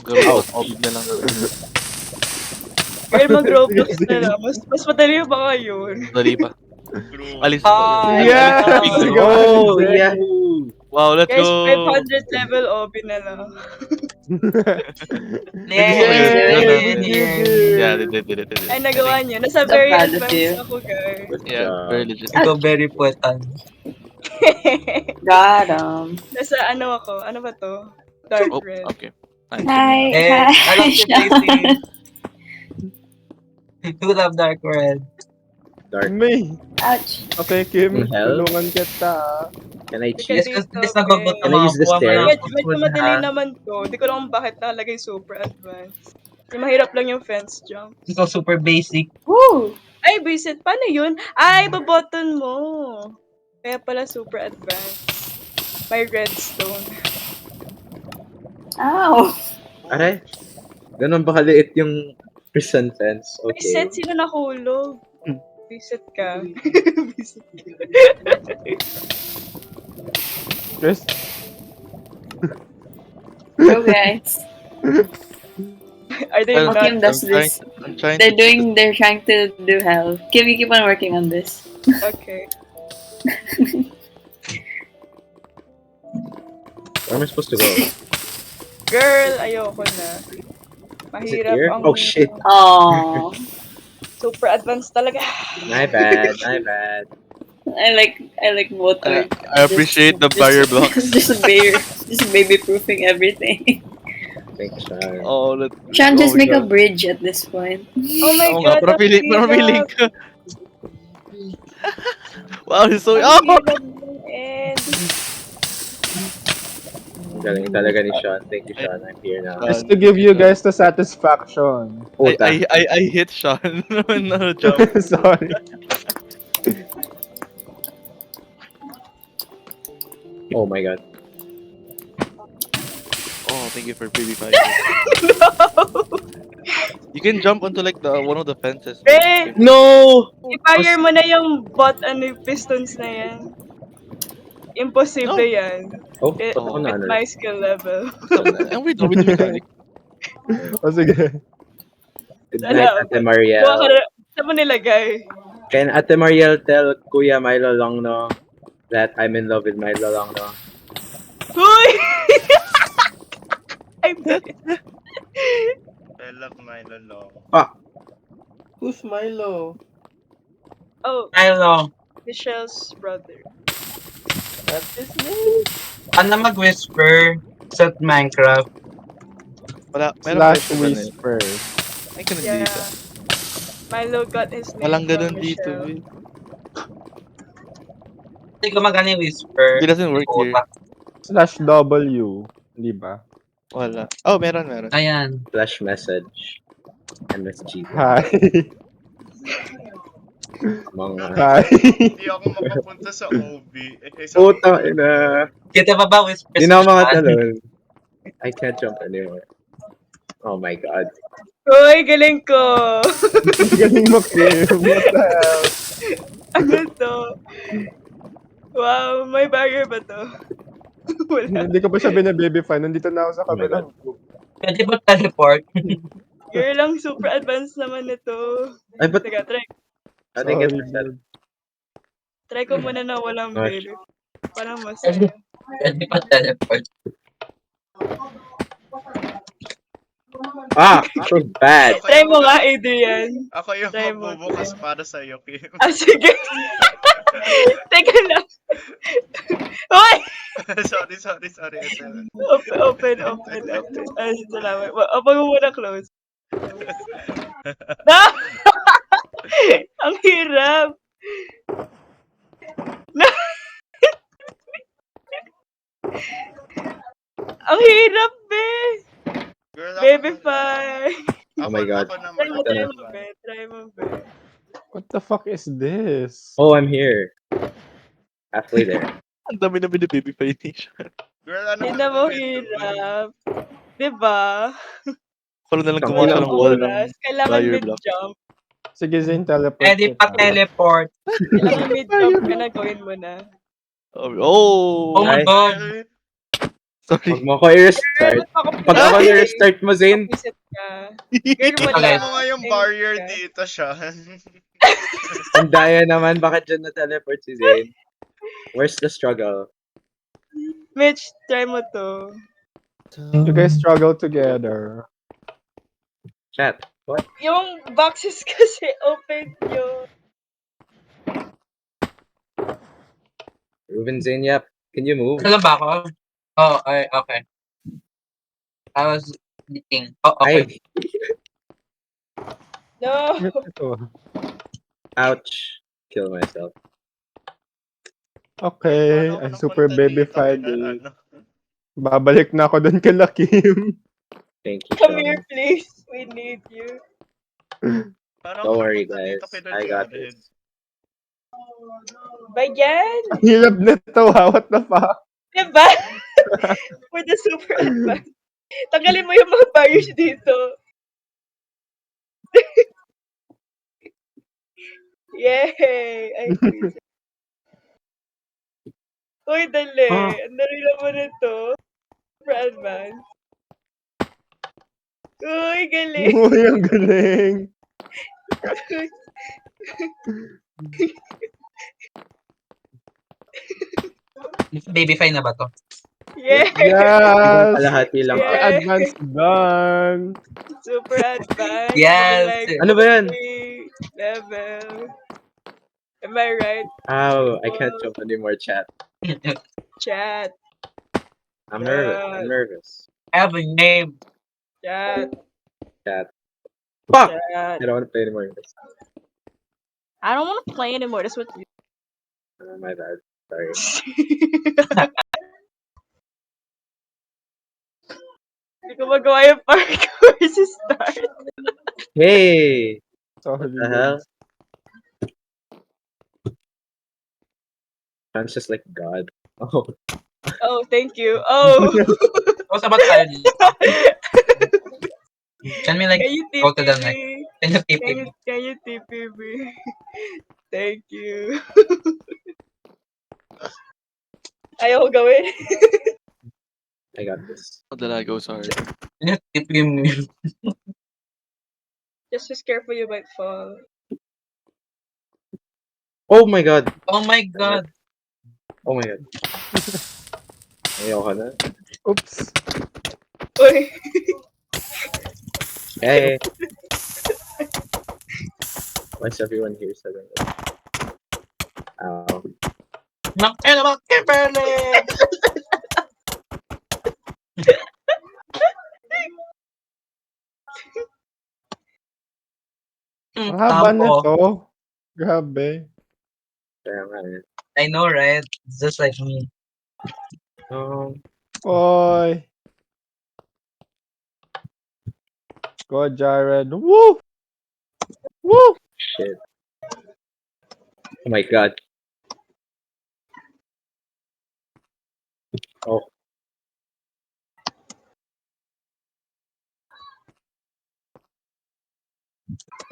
Garo, Oh. speed na lang. Girl, mag-Roblox na lang. Mas madali ba ngayon? Dali pa. True. Alis. Hi! Yes! Alis. Go! Oh, yeah. Wow, let's Guys, go! 500 level OB na lang. Yeah, they did it. Ay, nagawa niyo. Nasa So very proud of advanced you. ako, guys. Good Yeah, job. very legit. Ikaw very puwetan. Got Nasa ano ako? Ano ba to? Dark Oh, red. okay. Nice. Hi. Eh, Hi. I love you, Daisy. You love dark red. Dark. Me. Ouch. Okay, Kim. Hell? Tulungan kita. Can I Sige, cheat? Yes, kasi dito, nagbabot okay. ng Can I mga use this buwan mo chair? ng Medyo food, madali ha? naman to. Hindi ko lang bakit nakalagay super advanced. Yung mahirap lang yung fence jump. Ikaw super basic. Woo. Ay, Vincent, paano yun? Ay, babutton mo. Kaya pala super advanced. May redstone. Ow. Aray. Ganun ba kaliit yung prison fence? Vincent, Okay. sino nahulog? Vincent ka. Vincent ka. Chris. Go, guys. Are they Well, not? Kim does this. I'm trying They're trying to do hell. Kim, you keep on working on this. Okay. Where am I supposed to go? Girl, ayoko na. Is it Mahirap here? ang... Oh, shit. Oh. Super advanced talaga. My bad. My bad. I like both are I appreciate the barrier blocks. just baby proofing everything. Thanks, Sean. Oh, that. Sean, just oh my make a God. bridge at this point. Oh my Oo nga, God, para ang feeling hirap. ka. Wow, he's so. Ang Oh! hirap ng end. Ang galing talaga ni Sean. Thank you, Sean. I'm here now. Just to give you guys the satisfaction. Puta. I hit Sean. No jump. Sorry. Oh my God. Oh, thank you for baby fighting. You can jump onto like the one of the fences. Eh, No! i-fire mo na yung bot pistons na yan. Imposible No. yan. Oh, It, ba't ako na with ano? my skill level. And we're done with the mechanic. O sige. Good night, Salamat. Ate Mariel. Buka ka na, saan mo nilagay? Can Ate Mariel tell Kuya Milo Longno that I'm in love with Milo Longno? Huy! I'm dead. I love Milo Long. Who's Milo? Oh, Milo, Michelle's brother. That's his name? ano mag-whisper sa Minecraft? Wala, meron Slash pa ito ganun. whisper. Ay, ganun Yeah. dito. Milo got his name Walang from ganun dito. Michelle. Eh. Hindi gumagana yung whisper. It doesn't work here. Slash W. Di ba? Wala. Oh, meron. Ayan. Flash message. MSG. Hi. Mga... Hi. Hindi ako makapunta sa OB. Sa Puta, ina. Kita pa ba whisper Di na ako sa makatalon. I can't jump anymore. Oh my God. Uy, galing ko! Galing mo, Kim. What the hell? Ano to? Wow, may barrier ba to? Wala. Hindi ko pa siya binababy fan. Nandito na ako sa kabilang group. Pwede ba teleport? Girl, lang super advanced naman ito. Ay, ba't... Teka, I think it's Sorry, that. try ko muna na walang Gosh. baby. Parang mas... Pwede ba teleport? Ah! So bad. Ako Try yung mo mag- nga, Adrian. Ako yung Try mo. magbubukas para sa'yo, Kim. Ah, sige. Teka lang. Uy! sorry. Ito. Open. Ay, salamat. Open mo muna close. Na! Ang hirap. Na! Ang hirap, be. Girl, Baby fire. Oh my God. Try mo, be. Try mo, be. What the fuck is this? Oh, I'm here. Halfway there. Ang dami na binibaby fight ni Sean. Girl, ano Hindi mo hirap. Diba? Wala na lang Ang gumawa siya ilang ng wall ng Oras. Kailangan barrier block. mid-jump. Sige, Zane, teleport. Pwede pa kita. teleport. Kailangan mid-jump ka na, gawin mo na. Oh! Oh my Ay. God. Sorry. Huwag mo ako i-restart. Pag ako i-restart mo, Zane, Visit ka. Girl, Okay. wala. mo nga yung barrier dito, Sean. ang daya naman, bakit dyan na-teleport si Zane? Where's the struggle? Mitch, try mo to. You guys struggle together. Chat. What? Yung boxes kasi open yung... Ruben Zane, yep. Can you move? Alam ba ako? Oh, okay. I was thinking. Oh, okay. Ay, No! Ito. ouch. Kill myself. Okay, Paano I'm ako super napunta baby dito? fighting. Ano? Babalik na ako doon kay Lakim. Thank you, Come Sean. here, please. We need you. Paano Don't ako worry, napunta dito guys. kay I got Jared? this. Ba yan? Ang hirap nito, ha? What the fuck? Diba? For the super advanced. Tanggalin mo yung mga barriers dito. Yay! Ay, please. Uy, dali. Ang dali naman ito. Super advanced. Uy, galing. Uy, ang galing. Baby fine na ba to? Yay! Yes! Kalahati lang. Yeah. ako. Advanced done. Super advanced. Yes. Like, Ano ba yan? level. Am I right? Oh, I can't jump anymore, chat. Chat. I'm nervous. I'm nervous. I have a name. Chat. Chat. Fuck! Chat. I don't want to play anymore. I don't want to play anymore. That's what you My bad. Sorry. Hindi ko magawa yung parkour sa start. Hey! Sorry, What the hell? guys. I'm just like God. Oh. Oh, thank you. Oh. What's about tayo dito? Can we like Can you go to the TP next? me? Can you TP me? Can you TP me? Thank you. Ayaw ko gawin. I got this. Oh, the lag goes hard. Can you TP me? Just be careful, you might fall. Oh my God! Oh my god. Oh my God. Ayoko na. Oops. Uy. Hey! Why is everyone here suddenly? Ow. Nakaya naman, Kimberly! Ang haba na Tampo. to. Grabe. Kaya nga eh. I know, right? It's just like me. Oy. Go, Jared. Woo! Woo! Shit. Oh my God. Oh.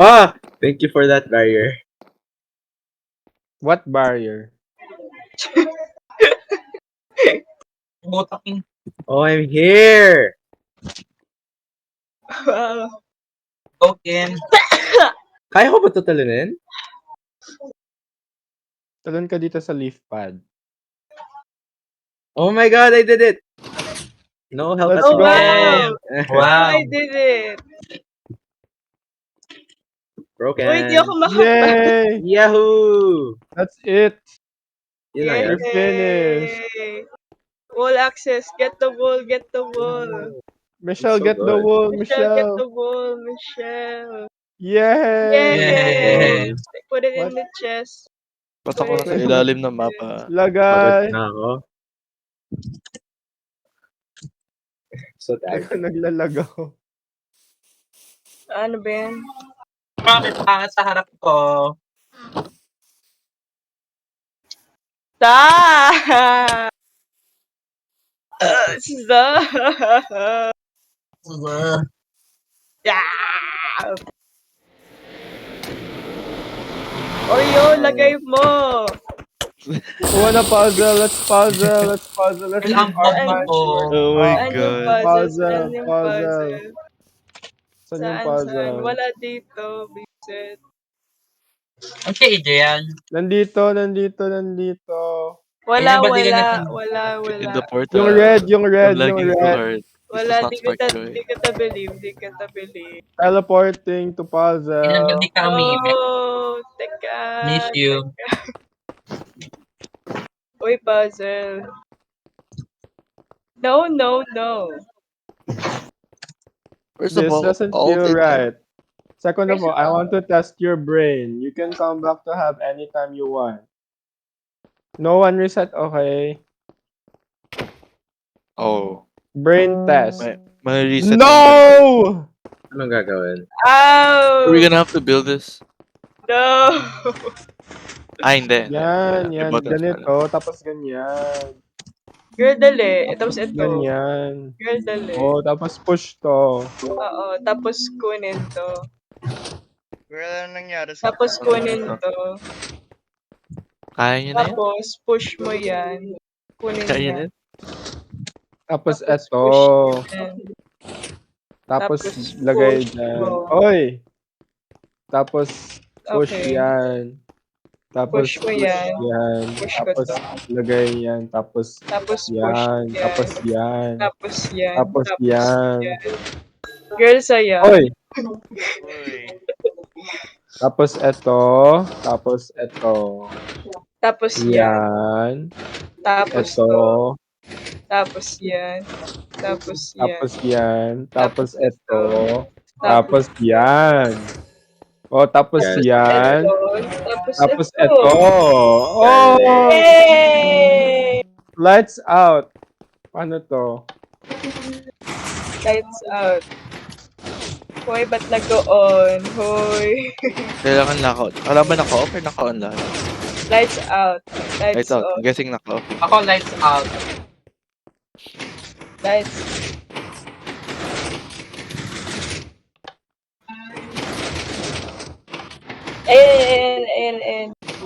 Ah! Thank you for that barrier. What barrier? Butakin. Oh, I'm here! Wow. Go, Kim. Kaya ko ba ito talunin? Talon ka dito sa leaf pad. Oh my God, I did it! No help Let's at Oh, go! all. wow. Wow. I did it. Broken. Uy, di ako makapag. Yay! Yahoo! That's it. Yun lang yan. You're finished. Wall access. Get the wall. Get the wall. Michelle, so get the good. wool. Michelle, get Michelle. the wall. Michelle. Yay! Yay! Put it in What? the chest. Basta ko na sa ilalim ng mapa. Pagod Lagay. na ako. So tired. Naglalagaw. Ano ba yan? Mami, pangat sa harap ko. Stop! Stop! Yeah! Oreo, lagay mo! Wanna puzzle? Let's puzzle. Let's puzzle. Let's Ang make our bag mind ko. work. Oh my Saan yung God. puzzle? Puzzle, Saan yung puzzle. puzzle? Saan yung Saan? puzzle? Wala dito, Vincent. Ang si Adrian. Nandito, nandito, nandito. Wala, Ayun, ba't di ka wala, natin- wala, In wala. the portal. Yung red, yung red, I'm yung lagging so red. hard. This Wala, does not di spark kita joy. believe, di kita believe. Teleporting to Ayun, puzzle. ba't di ka umiimik? Oh, teka. Miss you. Uy, puzzle. No, no, no. First of This all, doesn't all feel the right. Second of First all, of I all- want to test your brain. You can come back to have anytime you want. No one reset, okay? Oh, Brain test. may reset. No! Anong gagawin? Ow! Are we gonna have to build this? No! Hindi. Yan, May yan. buttons Ganito, tapos ganyan. Girl, dali. Tapos ito. Ganyan. Girl, dali. Oh, tapos push to. Oo, tapos kunin to. Girl, ano nangyari sa Tapos kunin to. Kaya nyo na yan? Tapos push mo yan. Kunin Kaya nyo yan. na yan? Tapos Tapos eto. push yan. Tapos Tapos lagay push dyan. mo. Oy! Tapos push Okay. yan. Tapos Push mo yan. yan. Push ko Tapos to. lagay yan. Tapos Tapos push yan. yan. Tapos yan. Tapos yan. Tapos yan. Girl, saya. Oy! Uy. Tapos ito. Tapos ito. Tapos yan. Yan. Tapos Ito. to. Tapos yan. Tapos yan. Tapos yan. Tapos ito. Tapos Tapos yan. Oh, tapos Yes. yan. Tapos Tapos ito. ito. Oh! Yay! Lights out. Paano to? Lights out. Hoy, ba't nag-on? Hoy. Kailangan naka-on. Alam ba naka-off or naka-on lahat? Lights out. Lights Lights out. off. Guessing naka-off. Ako, lights out. Lights.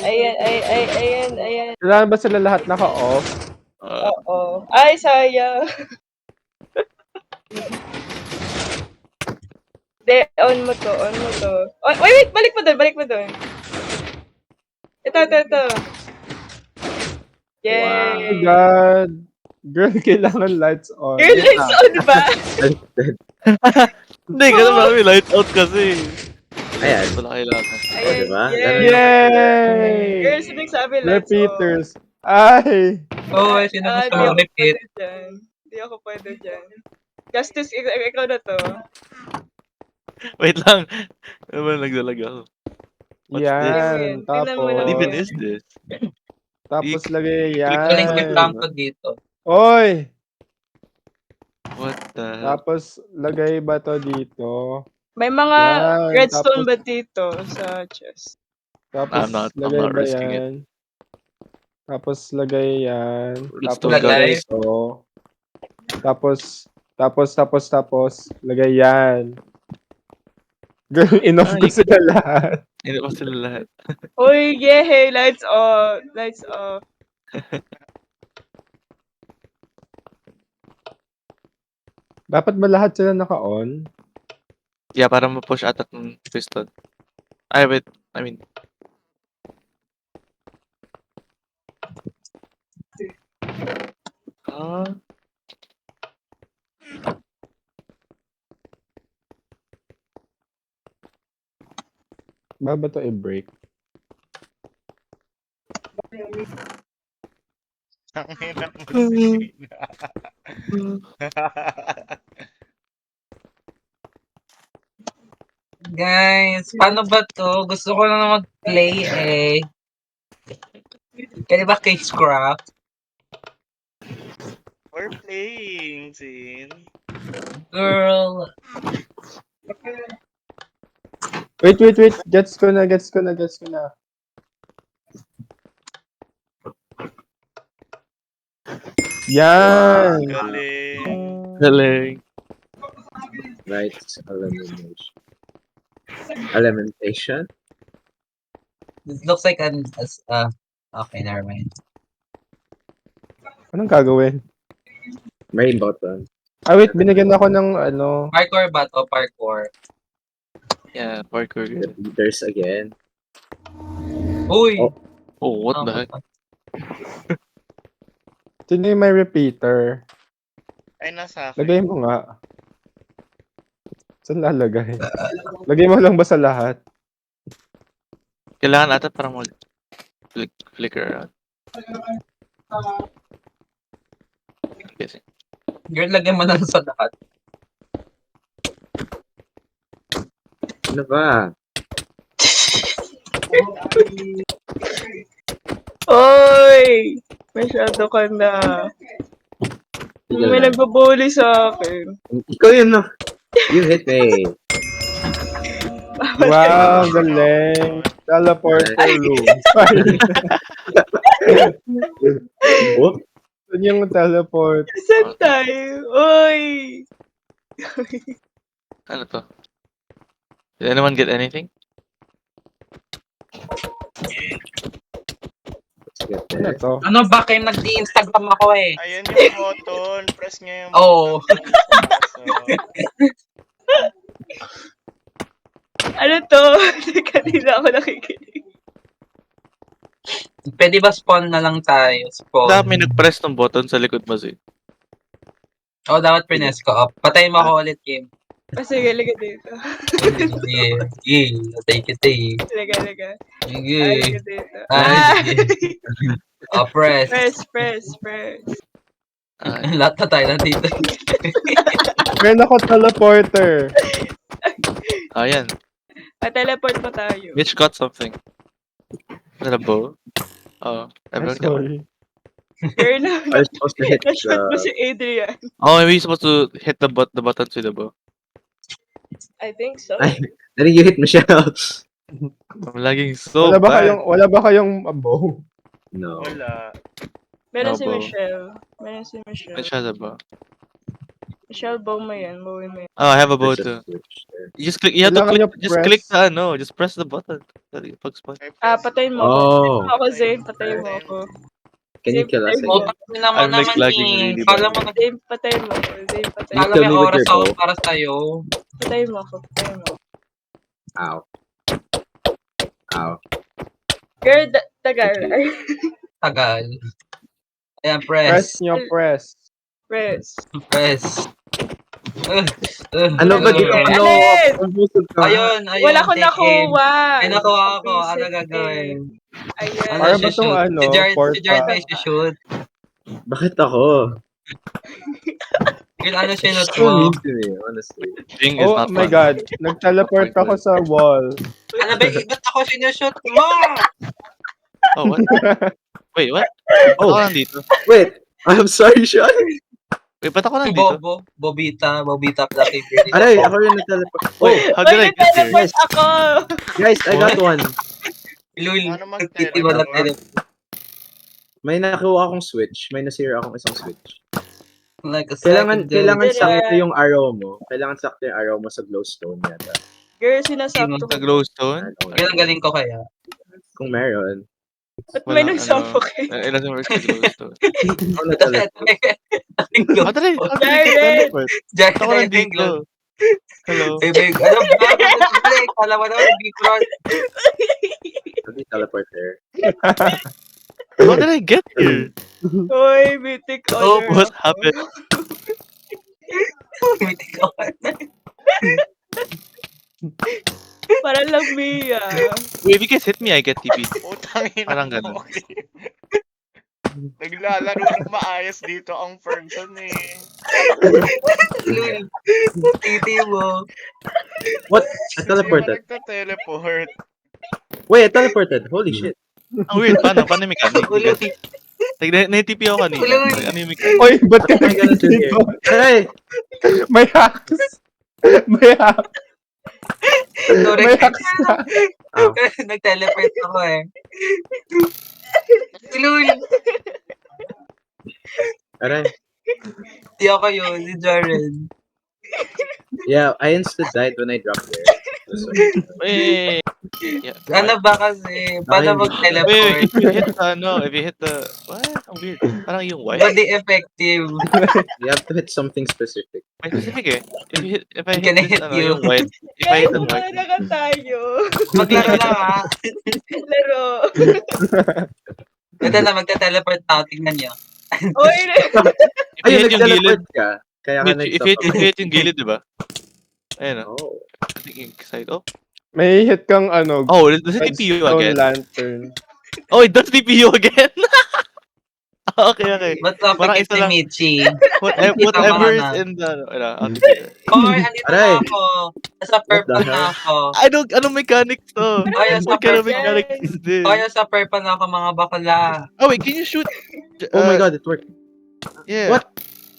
Ayan. Ayan. Kailangan ba sila lahat naka-off? Oo. Ay, sayang. De, on mo to. Oh, wait, balik mo doon. Ito. Oh my Yay! God. Girl, kailangan lights on. Girl, lights on ba? Hindi, ganun ba kami? Light out kasi. Ayan. Wala kailangan. Oh, diba? Yay! Yay! Girl, sino nagsabi lights on? Repeaters. Ay! Oh, sino Ah, gusto di mo ako repeat? pwede dyan. Di ako pwede dyan. Justice, ikaw na to. Wait lang. Ano ba nagdalag ako? What's this? Yan. Tingnan mo What naman. even Tapos, is this? tapos lagay Galing yan. lang ko dito. Oy! What the hell? Tapos, lagay ba to dito? May mga Yan, redstone tapos- ba dito sa chest? Tapos, I'm lagay not ba risking it. yan? Tapos, lagay yan. Redstone Tapos, lagay guys. ito. Tapos, lagay yan. Girl, enough ko sila lahat. Hindi ko sila lahat. Uy, yay! Lights off! Lights off. Dapat ba lahat sila naka-on? Yeah, para ma-push atat ng piston. Ay, wait. I mean, ah, Ba to i-break? Ang hirap mo sina. Guys, paano ba to? Gusto ko na mag-play eh. Pwede ba cagecraft? We're playing, Sin. Girl. Wait. Gets ko na. Yan! Galing. galing. Right. Elementation. It looks like okay, never mind. Anong gagawin? Main button. Ah, wait. Binigyan ako ng ano. Parkour ba to? Parkour. Yeah, parkour. There's again. Uy! Oh. Oh, what the heck? Sino yung may repeater? Ay, nasa akin. Lagay mo nga. Saan lalagay? Lagay mo lang ba sa lahat? Kailangan ata para mo flicker around. Guessing. Girl, lagyan mo na sa lahat. Ano ba? Oy! Masyado ka na. May nagbabully sa akin. Ikaw yun, no? You hit me. Wow, galing. Teleporter room. Oh, Saan yung teleport? Saan tayo? Oy! Ano to? Did anyone get anything? let's get Ano there. to? Ano ba kayo nag-i-Instagram ako eh? Ayan yung button. Press nyo yung Oh. button. Ano to? Kanina ako nakikinig. Pwede ba spawn na lang tayo? Spawn. Dapat may nag-press ng button sa likod mo, Zay. Oh, dapat prines ko. Oh, patayin mo ako ulit, Kim. Sige, liga dito. Sige. Take it, eh. Liga. Sige. Liga dito. Sige. Press. Press. Lahat na tayo nandito. Meron ako teleporter. Ayan. Teleport mo tayo. Mitch got something. Is that a bow? Oh, everyone got one. Sorry. Girl, na, I was supposed to hit na-shot mo the... si Adrian. Oh, maybe you're supposed to hit the buttons with the bow. I think so. I think you hit Michelle. I'm lagging so Wala ba bad. kayong bow? No. Wala. Meron No, si bow. Michelle. Mitch has a bow. Michelle, bow mo yan. Bowin mo yan. Oh, I have a bow There's too. a switch there. You just click. You have to Kailangan click. niya Just press. click the no. Just press the button. Pag spot. Patayin mo ako. Oh. Ako, Zane. Patayin mo ako. Can you kill us Zane, again? Utang naman I'm, like, naman lagging eh. really Kala bad. mo Zane, patayin mo ako. Zane, patayin Can you kala kill may me with oras your ako bow? para sa'yo. Patayin mo ako. Patayin mo. Ow. Ow. Girl, tagal. Tagal. Ayan, Press press. nyo, press. Press. Press. Ano ba dito? Alin? Ano? Alin? Confused ka. Ayun. Wala ko take in. nakuha. May nakuha ako. Ano Reset gagawin? eh. Ayan. Ano Para siya ba tong shoot? ano, Si Jared porta? may shoot. Bakit ako? Girl, ano siya not So mo? mean to me, honestly. Thing is Oh not my fun. god. Nag-teleport ako sa wall. Ano ba? Ba't ako sinushoot mo? Oh, what? Wait, what? Ba't ako nandito? Wait, I'm sorry, Sean. Wait, ba't ako nandito? Bobita pala favorite. Aray, ako yung na-teleport. Oh, How did I get here? nag-teleport ako. guys, I got one. Lul, Paano nagtiti wala mag-teleport? May nakuha akong switch. May nasira akong isang switch. like a Kailangan Did sakto I? yung arrow mo. Kailangan sakto yung arrow mo sa glowstone yata. Girl, sinasakto Sa ko. glowstone? Ang galing ko kaya. Kung meron. Ba't may Wala, nagsuffocate? It doesn't work sa glowstone. Ako na-teleport. How did I get teleport? Jared, Ba't ako nandito? Hello? Ano ba? Kala mo naman, Bicron. How do you teleport there? How did I get here? Hoy, mythic Oh, honor What ako. happened? Para lang Mia. Wait, if you guys hit me, I get TP. Utang ina Parang mo. ganun. Naglalaro ng maayos dito ang person eh. Lul, titi mo. What? I Hindi teleported. mo nagta-teleport. Wait, I teleported. Holy shit. Ang weird, paano? Paano yung mechanic? Ulul. Like, na-TP ako kanina. Like, ano yung mechanic? Oy, ba't ka Oh my God, it's in here. nandito? Aray! May hacks. May hacks. Sorry. May hacks na. Nag-teleport ako eh. Lul, Aray. di ako yun, si Jared. Yeah, I insta died when I dropped there. So, Wait. Yeah. Ano ba kasi? Paano Ayun. mag-teleport? Wait, if you hit the, no, if you hit the, what? Ang weird. Parang yung white. But the effective. you have to hit something specific. May specific eh. If I Can I hit this, hit ano, you? yung white. If I Guys, hit the white. wala ka tayo. Maglaro na ha. Laro. Ito na, magta-teleport ako. Tingnan niyo. Oy, If you Ayun, hit yung gilid, nag-teleport ka. Kaya ka if you hit yung gilid, diba? Ayun o. Oh. I think yung side. Oh, May hit kang ano, oh, does it TP you redstone again? lantern. Oh, it does TP you again? okay. Ba't topic Parang is ito si lang. Michi? Whatever is na. in the, I'll TP you. Or, andito Aray. na ako. Nasa purple What the na ako. Anong mechanics to? Ay, What sa kind of purple. mechanics is this? Ay, sa purple na ako mga bakla. Oh wait, can you shoot? Oh my god, it worked. Yeah. What?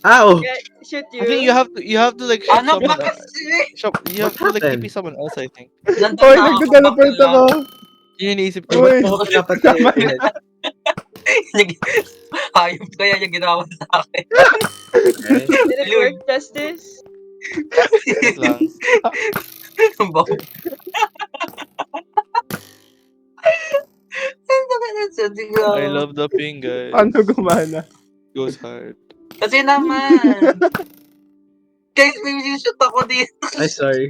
Ow! shoot you. I think you have to like shoot Ano someone ba else. kasi? You have What to like happened? TP someone else, I think. Nandun Oy, na ako, nagda-teleport bakla. ako. Yun yung iniisip Uy, ko. ba't Uy. mo ako dapat Tama hit? Hayop kaya yung ginawa sa akin. Okay. Did it work, Justice? Wait lang. Bawo. I love the ping, guys. Paano gumana? Goes hard. Kasi naman. Guys, may shoot ako dito. Ay, sorry.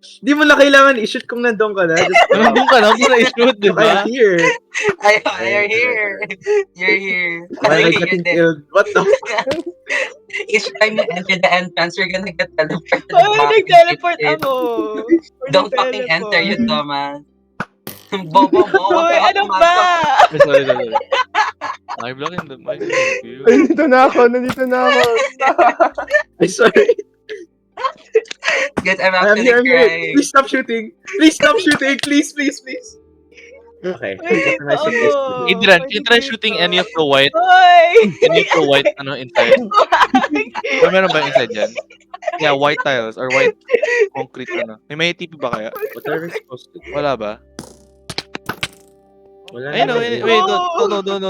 Di mo na kailangan i-shoot kung nandun ka na. Nandun ka na, hindi na i-shoot, di ba? I'm here. You're here. You're here. Why am I You're getting there. killed? What the Each time you enter the entrance, you're gonna get teleported. Oh, back. nag-teleport ako. Don't fucking enter, you dumbass. Bobo mo. Hoy, ano ba? Sorry. My block in the mic. Ay, nandito na ako. I'm sorry. Guys, I'm I'm actually here. crying. Please stop shooting. Please. Okay. Adrian, can you try shooting any of the white, Hoy! inside? Or meron ba inside yan? Yeah, white tiles or white concrete, May TP ba kaya? What are we supposed to do? Wala ba? Wala Ay, no, na. wait,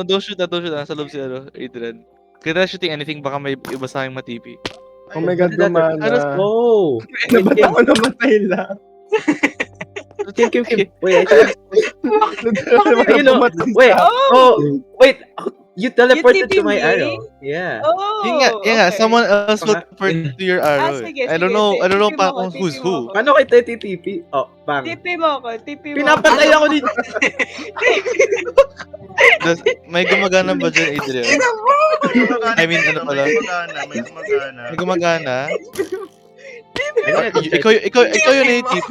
don't shoot that, Nasa loob si, Adrian. Can you try shooting anything, baka may iba sa aking ma-TP. Oh my God, gumana. Oh. Ba't ako namatay lang? Kim. Wait, I you know, wait. Oh, wait. You teleported to my TP me? arrow. Yeah. Oh, Yun nga, okay. someone else Baka- look to your arrow. Sige, I don't sige. know TP pa mo kung ako, who's TP mo who. ako. Paano kay TP? Oh, bang. TP mo ako. Pinapatay ako dito. May gumagana ba dyan, Adrian? I mean, ano pala? May gumagana. May gumagana? Ayun, Ikaw yun yung TP?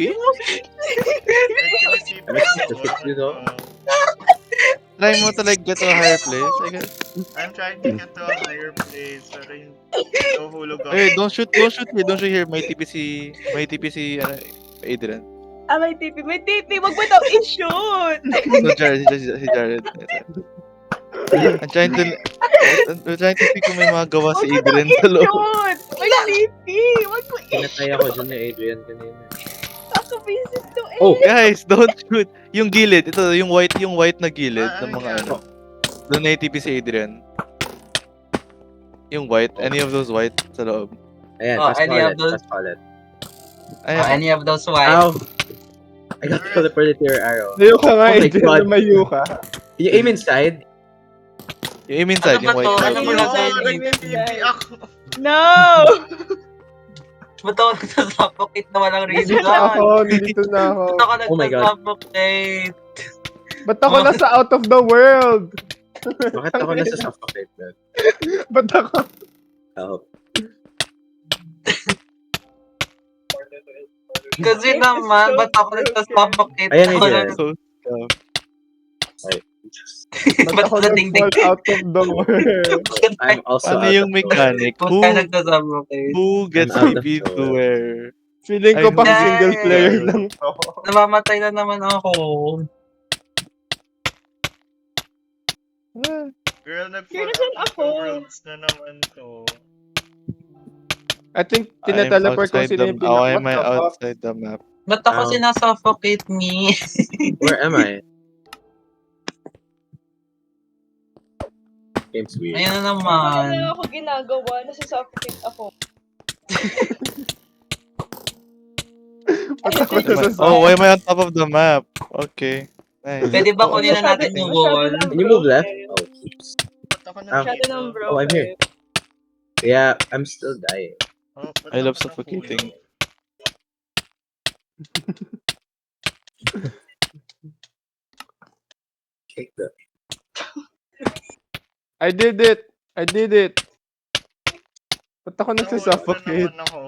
You know? Try mo to like get to a higher place, I guess. I'm trying to get to a higher place, pero yung nahuhulog ako. Hey, don't shoot here. May TP si Adrian. May TP. Wag mo daw i-shoot. So, si Jared. I'm trying to see kung may magawa si Adrian sa loob. Shoot! May TP. Wag mo Pinatay ako dyan ni Adrian kanina. i-visit to eh. Oh, Guys, don't shoot. Yung gilid, ito, yung white na gilid ng mga yan? Doon na TP si Adrian. Yung white, any of those white sa loob. ayan. Oh, Fast any of those- wallet. Ayan. Any of those white. Ow. I got teleported to your arrow. Layo ka nga, Oh my Adrian. God. Lumayo ka. You aim inside? Yung aim inside, Ano yung ba white. to? white. Ano ba to? Nag-TP ako. No! Ba't ako nagsasuffocate na walang reason? Nandito na ako. Ba't ako Oh my God. nagsasuffocate? Ba't ako nasa out of the world? Bakit ako nasa suffocate, man? Ba't ako? Help. Kasi naman, ba't ako nagsasuffocate? Ayan, Ako Adrian. lang- So, Ba't ako nag-fall out of the world? I'm also paano out yung of mechanic? Ba't ka nagsasuffocate? Who gets I'm out of TP to nowhere. where? Feeling ko Ay, pang hindi. single player lang to. Namamatay na naman ako. Girl, Kaya nag-fall nasan out of ako? the worlds na naman to. I think I'm tinateleport ko outside sino the- yung Oh, pinak- am I What the fuck? outside the map? Ba't ako Ow. sinasuffocate me? Where am I? Game's weird. Ayan na Wala naman. na ako ginagawa. Nasa-suffocate ako. Ba't ako nasa Oh, why am I on top of the map? Okay. Nice. Pwede ba kunin na natin yung wall? Can you move left? Oh, oops. Ba't ako Ah. Masyado ng nandito? bro. Oh, I'm here. Yeah, I'm still dying. Oh, ba't I love ako suffocating. nahulog? Take the... I did it! Ba't ako Nahulog na nagsasuffocate? naman ako.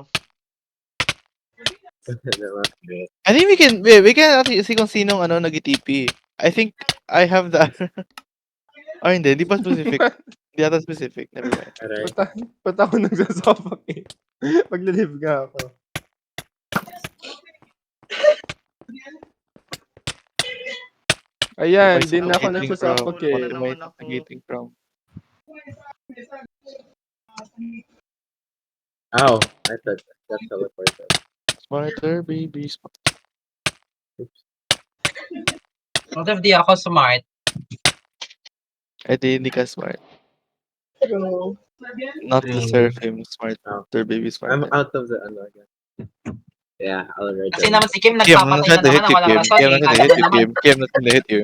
I think we can actually see kung sinong nag-TP. I think I have the... hindi pa specific. Hindi ata specific. Never mind. Alright. Ba't ako nagsasuffocate? Maglilive nga ako. Ayan, Why di na ako suffocating nagsasuffocate. from? What am I suffocating from? Ow. I thought that teleported. Smarter, baby. What if di ako smart? I think hindi ka smart. True. Not the seraphim smarter, baby I'm smart. out of the ano again. Yeah, already. Kasi naman si Kim Kim, I'm nagpapatay not trying to na hit naman you, na Kim. walang rason. Kim, I'm not trying to hit you, Kim. Kim, not trying to hit you.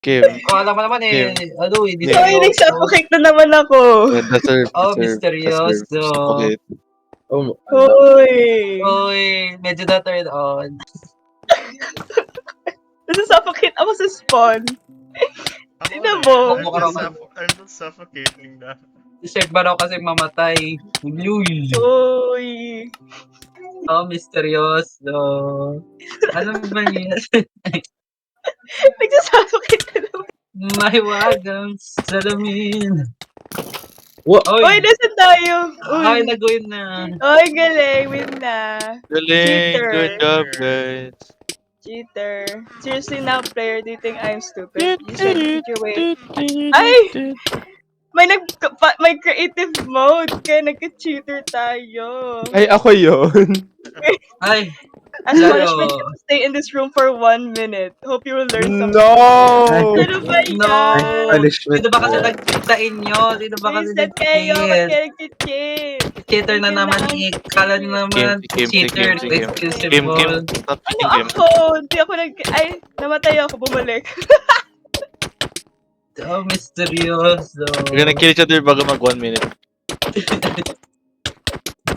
Kim. Alam mo naman hindi Yeah. Ay, nag-suffocate na naman ako. Deserve. Oh, misteryoso. Okay. Oh, Uy! Uy, medyo na-turn on. Nasusuffocate ako sa spawn. Ako Tingnan rin. mo. Suffocating na. Si Chef ba raw kasi mamatay? Uy. Uy! Oh, misteryoso. Ano ba yan? Nagsusuffocate ka naman. May wagang salamin. What? Uy, Oy! nasan tayo? Ay, Uy! nag-win na. Oy, galing. Win na. Galing! Cheater. Good job, guys! Cheater. Seriously now, player, do you think I'm stupid? You said cheat your way. Ay! May creative mode, kaya nagka-cheater tayo. Ay, ako yun. Ay, As Lalo. punishment, you will stay in this room for 1 minute. Hope you will learn something. No! Ano ba no. yan? Punishment. Sino ba kasi nag-cheat sa inyo? Sino ba kasi Reset kayo, ba't nag-cheat? kayo nag-cheat? Cheater na naman eh. Kala nyo naman, Kim, cheater. Kim, Excusable. stop Ano cheating, Kim. ako? Hindi ako ay, namatay ako, bumalik. Oh, misteryoso. We're gonna kill each other bago mag 1 minute.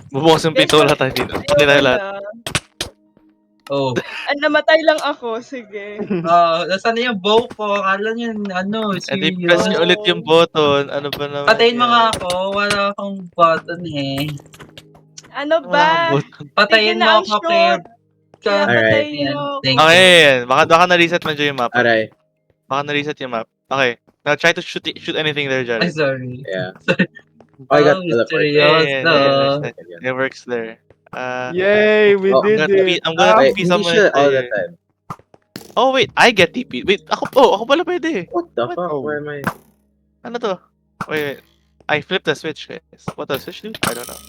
Bubukas yung pinto, wala tayo dito. Hindi tayo lahat. Oh. Namatay lang ako, sige. Nasaan na yung bow ko? Kala nyo, Edi press nyo ulit yung button. Ano ba naman Patayin mo yan? nga ako. Wala akong button eh. Ano Wala ba? akong button. Patayin Sige na mo ang ako, shoot. Keb. Pinapatay Yan. niyo. Thank Okay, you. yan. Baka na-reset medyo yung map. Aray. Baka na-reset yung map. Okay. Now try to shoot anything there, Ay, Jared. sorry. Yeah. I got Misteryoso. It works there. Yay, we Oh, did it. I'm gonna Wait, TP hindi someone. siya all the time. Oh, wait. I get TP. Wait, ako pala pwede. What the What? fuck? Where am I? Ano to? Wait. I flipped the switch, guys. What does switch do? I don't know.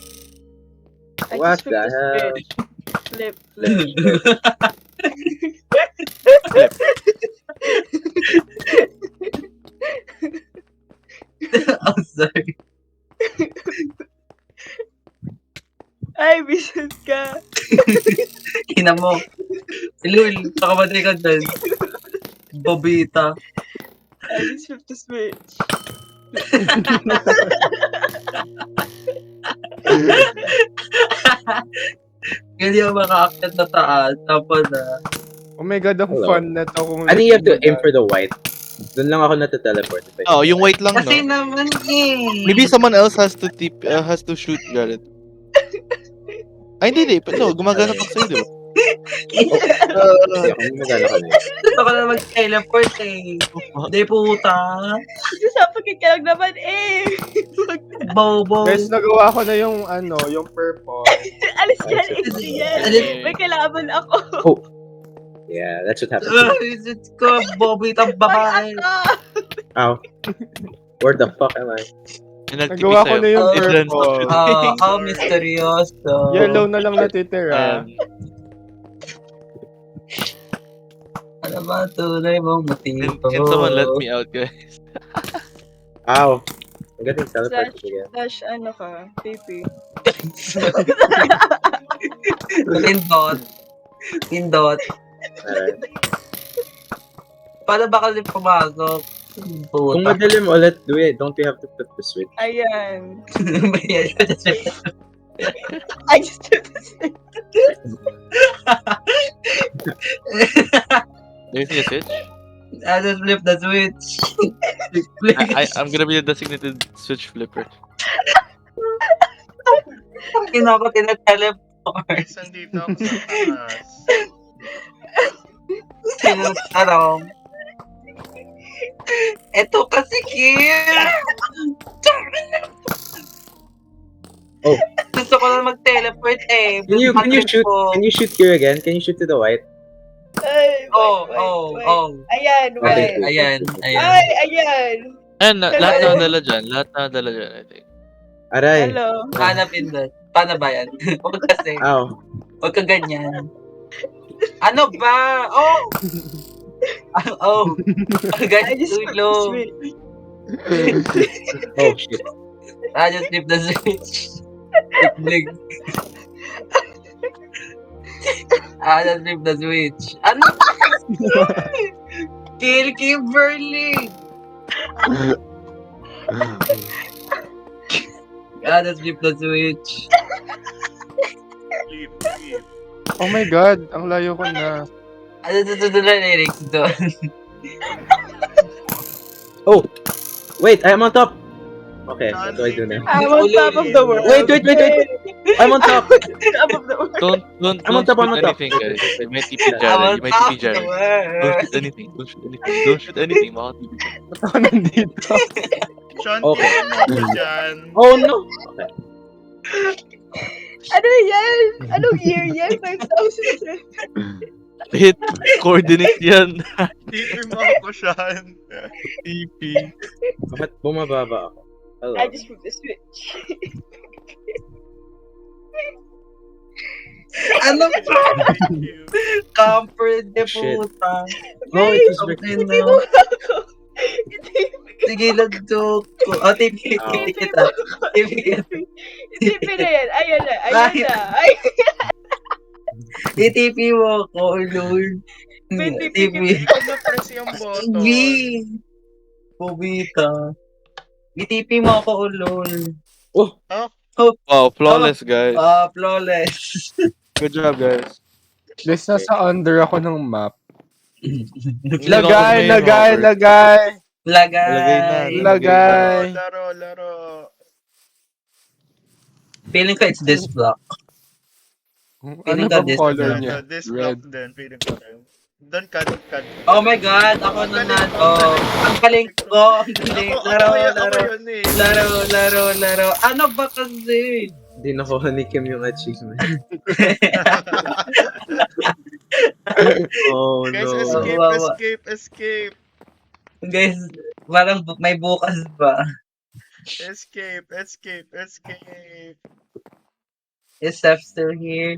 I What just flipped the the hell? switch. Flip, flip. Flip. I'm sorry. Ay, bisit ka. Ina mo. Ilul, pakamatay ka dyan. Bobita. I just flipped the switch. Hindi ako makaakyat na taas. Tapos Oh my god, ang Hello. fun na to. Kung I think you have to aim for the white. Doon lang ako nata-teleport. Oh, yung white lang, kasi no? naman eh. Maybe someone else has to has to shoot Jared. Ay, hindi. No, gumagana pa sa'yo, di ba? Kasi ako magana ka na. Gusto ko na mag-teleport eh. Hindi puta. Nagsusuffocate ka lang naman eh. Bobo. Guys, nagawa ko na yung yung purple. Alis yan, easy yan. May kalaban ako. Oh. Yeah, that's what happened. It's ko, bobitang babae. Ow. Where the fuck am I? Nagawa ko na yung purple. How misteryoso. Yellow na lang natitira. Ano ba tunay mong motibo? Can someone let me out, guys? Ow. I'm getting teleported again. Slash, ano ka? PP. Pindot. Alright. Paano ba kasi pumasok? Kung Puta. madilim ulit, don't we have to flip the switch? Ayan. I just flipped the switch. Do you see a switch? I just flip the switch. I'm gonna be the designated switch flipper. Kinako tina-teleport. Nandito ako sa taas. Sinutanong. Eto kasi, Kim! Oh. Gusto ko na mag-teleport eh. Can you shoot here again? Can you shoot to the white? Ay, Oh. Ayan, Okay. wait. Ayan. Ay, ayan. And lahat na dala dyan, I think. Aray. Hello. Hanapin doon. Paano ba yan? Huwag kasi. Ow. Huwag ka ganyan. Ano ba? Oh! Oh! I Ganyan just flipped the tulong. switch. Oh shit. I just flip the switch. Big. I just flip the switch. Ano? Kill Kimberly! I just flip the switch. Keep. Oh my God, ang layo ko na. Ano ito na lyrics doon? Oh! Wait, I am on top! Okay, what do I do now? I'm on top of the world. Wait. I'm on top! Top of the world. Don't I'm on top, I'm shoot on top. anything, guys. It might TP I'm Jared. on You might top TP of the Jared. Don't world. shoot anything. Don't shoot anything. Baka TP ka. Ba't ako nandito? Sean, Okay. tipin mo ako dyan. Oh no! Okay. Ano yan? Anong year yan? 5,000. Hit. Coordinate yan. Tipin mo ako, Sean. TP. Bakit bumababa ako? Hello? I just moved the switch. Ano ba? Thank you. Camper de Shit. puta. No, it was Okay breaking. na. Sige lang, joke ko. O, tipi kita. Tipi kita. Tipi na yan. Ayun na. Kahit- Ay, Itipi mo ako, Lord. may Tipi. Hindi ko na-press yung button. B. Bobita. Itipi mo ako, lol. Wow, flawless, guys. Flawless. Good job, guys. Please, nasa under ako ng map. Lagay, Lagay. Lagay. Lagay. Laro. Feeling ko it's this block. Ano Feeling ko bang this color block. niya? This Red. block din, feeling ko rin. Doon ka. Oh my God, ako na na. Oh, ang galing ko. Ang galing. Ako yun eh. Laro. Ano ba kasi? Hindi nakuha ni Kim yung achievement. Oh Guys, no. escape. Guys, parang may bukas ba? Escape. Is Steph still here?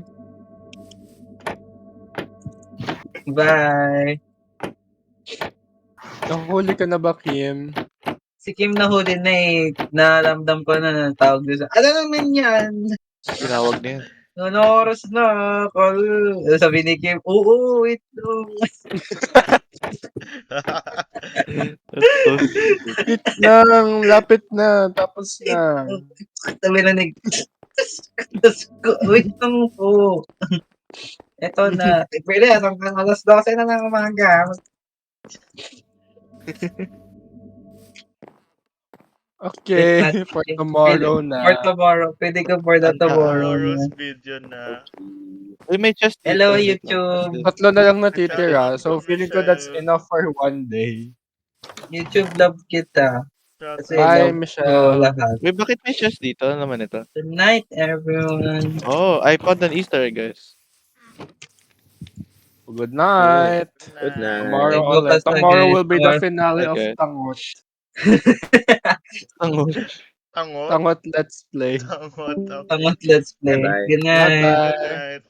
Bye. Nahuli ka na ba, Kim? Si Kim nahuli na eh. Naramdam ko na tawag doon sa... Ano naman yan? Tinawag na yan. Ano oras na? Call. Sabi ni Kim, oo, wait lang. Lapit na, tapos na. Sabi na ni... Wait lang po. Eto na. Pwede, hanggang alas 12 na ng umaga. Okay, for tomorrow na. For tomorrow. Pwede ka for the tomorrow. Tomorrow's video na. Uy, may chest dito. Hello, YouTube. Tatlo na lang natitira. So, feeling ko that's enough for one day. YouTube love kita. Kasi Bye, love ko Michelle. lahat. Uy, bakit may chest dito? Ano naman ito? Good night, everyone. Oh, I found an Easter egg, guys. Good night. Good night. Tomorrow, Bukas na, tomorrow guys. will be the finale of Okay. Tangot. Tangot. Tangot Let's Play. Tangot. Tangot, let's play. Bye-bye. Good night. Bye-bye. Good night.